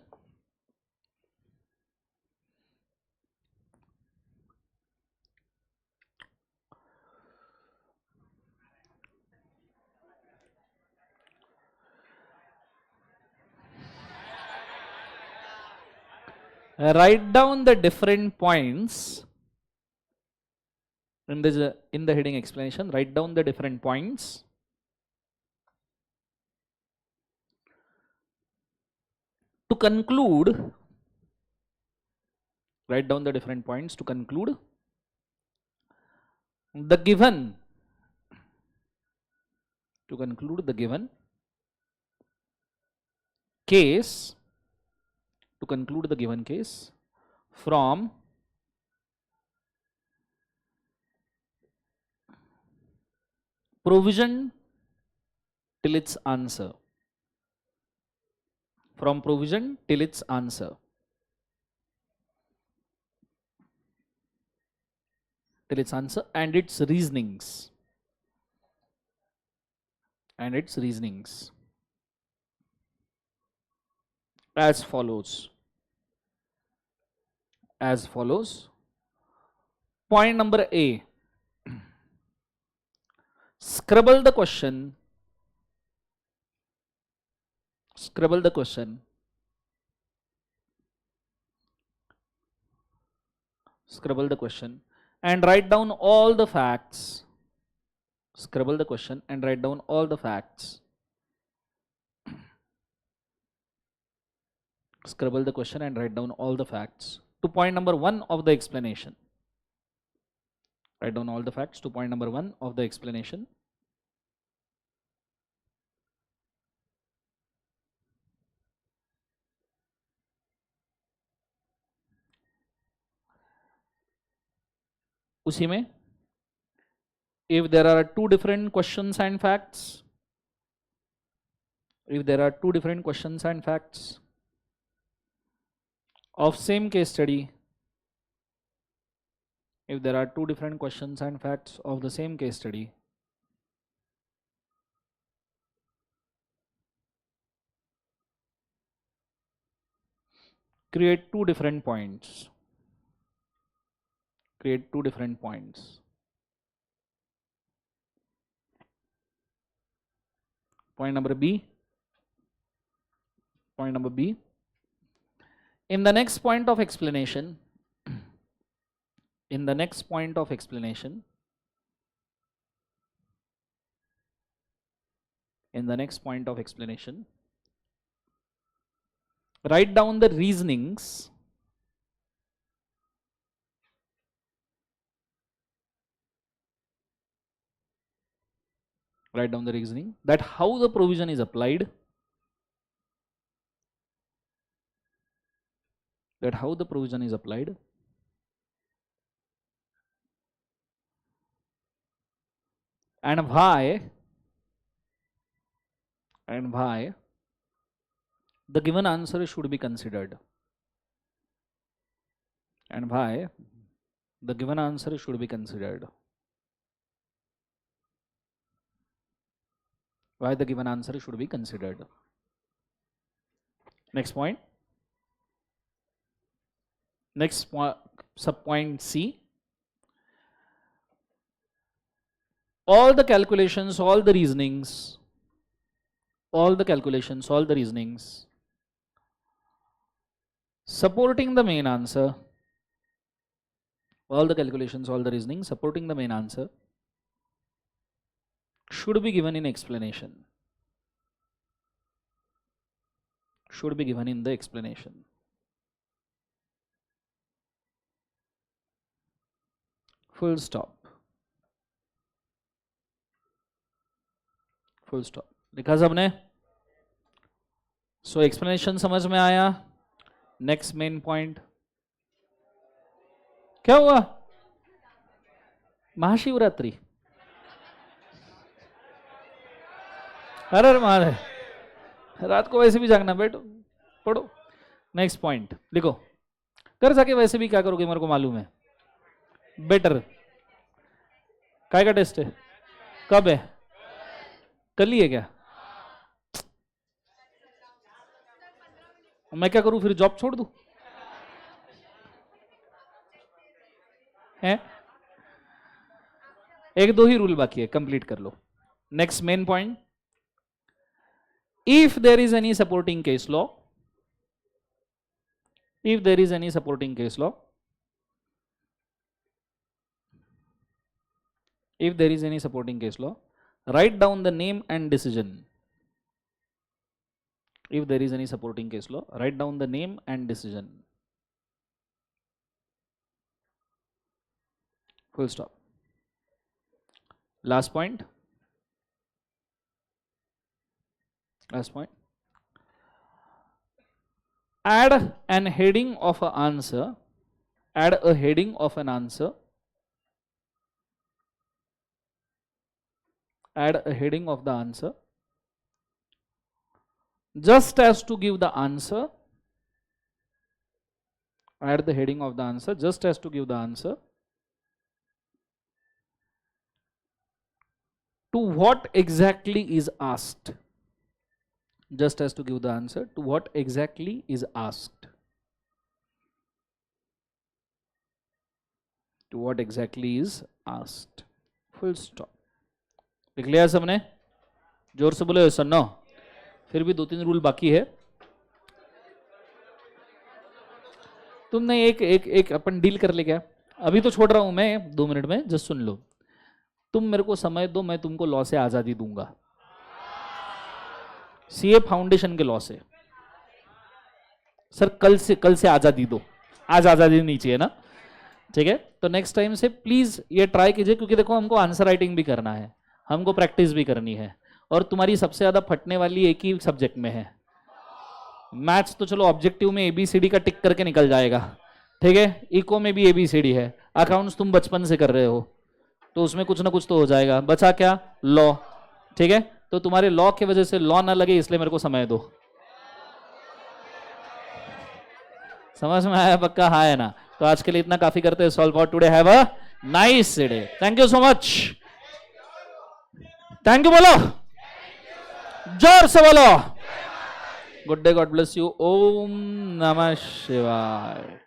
write down the different points in the heading explanation. Write down the different points to conclude. Write down the different points to conclude the given. To conclude the given case. To conclude the given case from provision till its answer. From provision till its answer. till its answer and its reasonings. As follows. Point number A. Scribble the question. And write down all the facts. Scribble the question and write down all the facts. Scribble the question and write down all the facts to point number 1 of the explanation. Write down all the facts to point number 1 of the explanation. उसी में if there are two different questions and facts, of same case study, if there are two different questions and facts of the same case study, create two different points. Point number B. In the next point of explanation, write down the reasonings. That how the provision is applied. And why the given answer should be considered. Next point. Sub point C. All the calculations, all the reasonings supporting the main answer. Should be given in explanation. Full stop. लिखा सबने? सो explanation समझ में आया? Next main point क्या हुआ? महाशिवरात्रि। हर महादेव, रात को वैसे भी जागना, बैठो पढ़ो। नेक्स्ट पॉइंट लिखो। कर सके वैसे भी क्या करोगे मेरे को मालूम है। बेटर काय का टेस्ट है? कब है? कल ही है क्या? मैं क्या करूं फिर? जॉब छोड़ दूं? है? एक दो ही रूल बाकी है, कंप्लीट कर लो। Next main point, if there is any supporting case law, write down the name and decision. Full stop. Last point. Add a heading of an answer. Just as to give the answer. Add the heading of the answer just as to give the answer. To what exactly is asked? Just has to give the answer. To what exactly is asked? To what exactly is asked? Full stop. लिख लिया सबने? जोर से बोले sir no. फिर भी 2-3 rule बाकी है. तुमने एक अपन डील कर ले क्या? अभी तो छोड़ रहा हूं मैं 2 मिनट में, जस्ट सुन लो. तुम मेरे को समय दो, मैं तुमको लॉ से आजादी दूंगा. सीए फाउंडेशन के लॉ से. सर कल से आजादी दो. आज आजादी नहीं चाहिए ना, ठीक है? तो नेक्स्ट टाइम से प्लीज ये ट्राई कीजिए, क्योंकि देखो हमको आंसर राइटिंग भी करना है, हमको प्रैक्टिस भी करनी है, और तुम्हारी सबसे ज्यादा फटने वाली एक ही सब्जेक्ट में है, मैथ्स. तो चलो ऑब्जेक्टिव में एबीसीडी का टिक करके निकल जाएगा, ठीक है? इको में भी एबीसीडी है. अकाउंट्स तुम बचपन से कर रहे हो, तो उसमें कुछ ना कुछ तो हो जाएगा. बचा क्या? लॉ. ठीक है, तो तुम्हारे लॉ की वजह से लॉ ना लगे, इसलिए मेरे को समय दो. समझ में आया? पक्का हाँ है ना? तो आज के लिए इतना काफी करते हैं. Solve for today. Have a nice day. Thank you so much. Thank you बोलो, जोर से बोलो. Good day, God bless you. Om नमः शिवाय.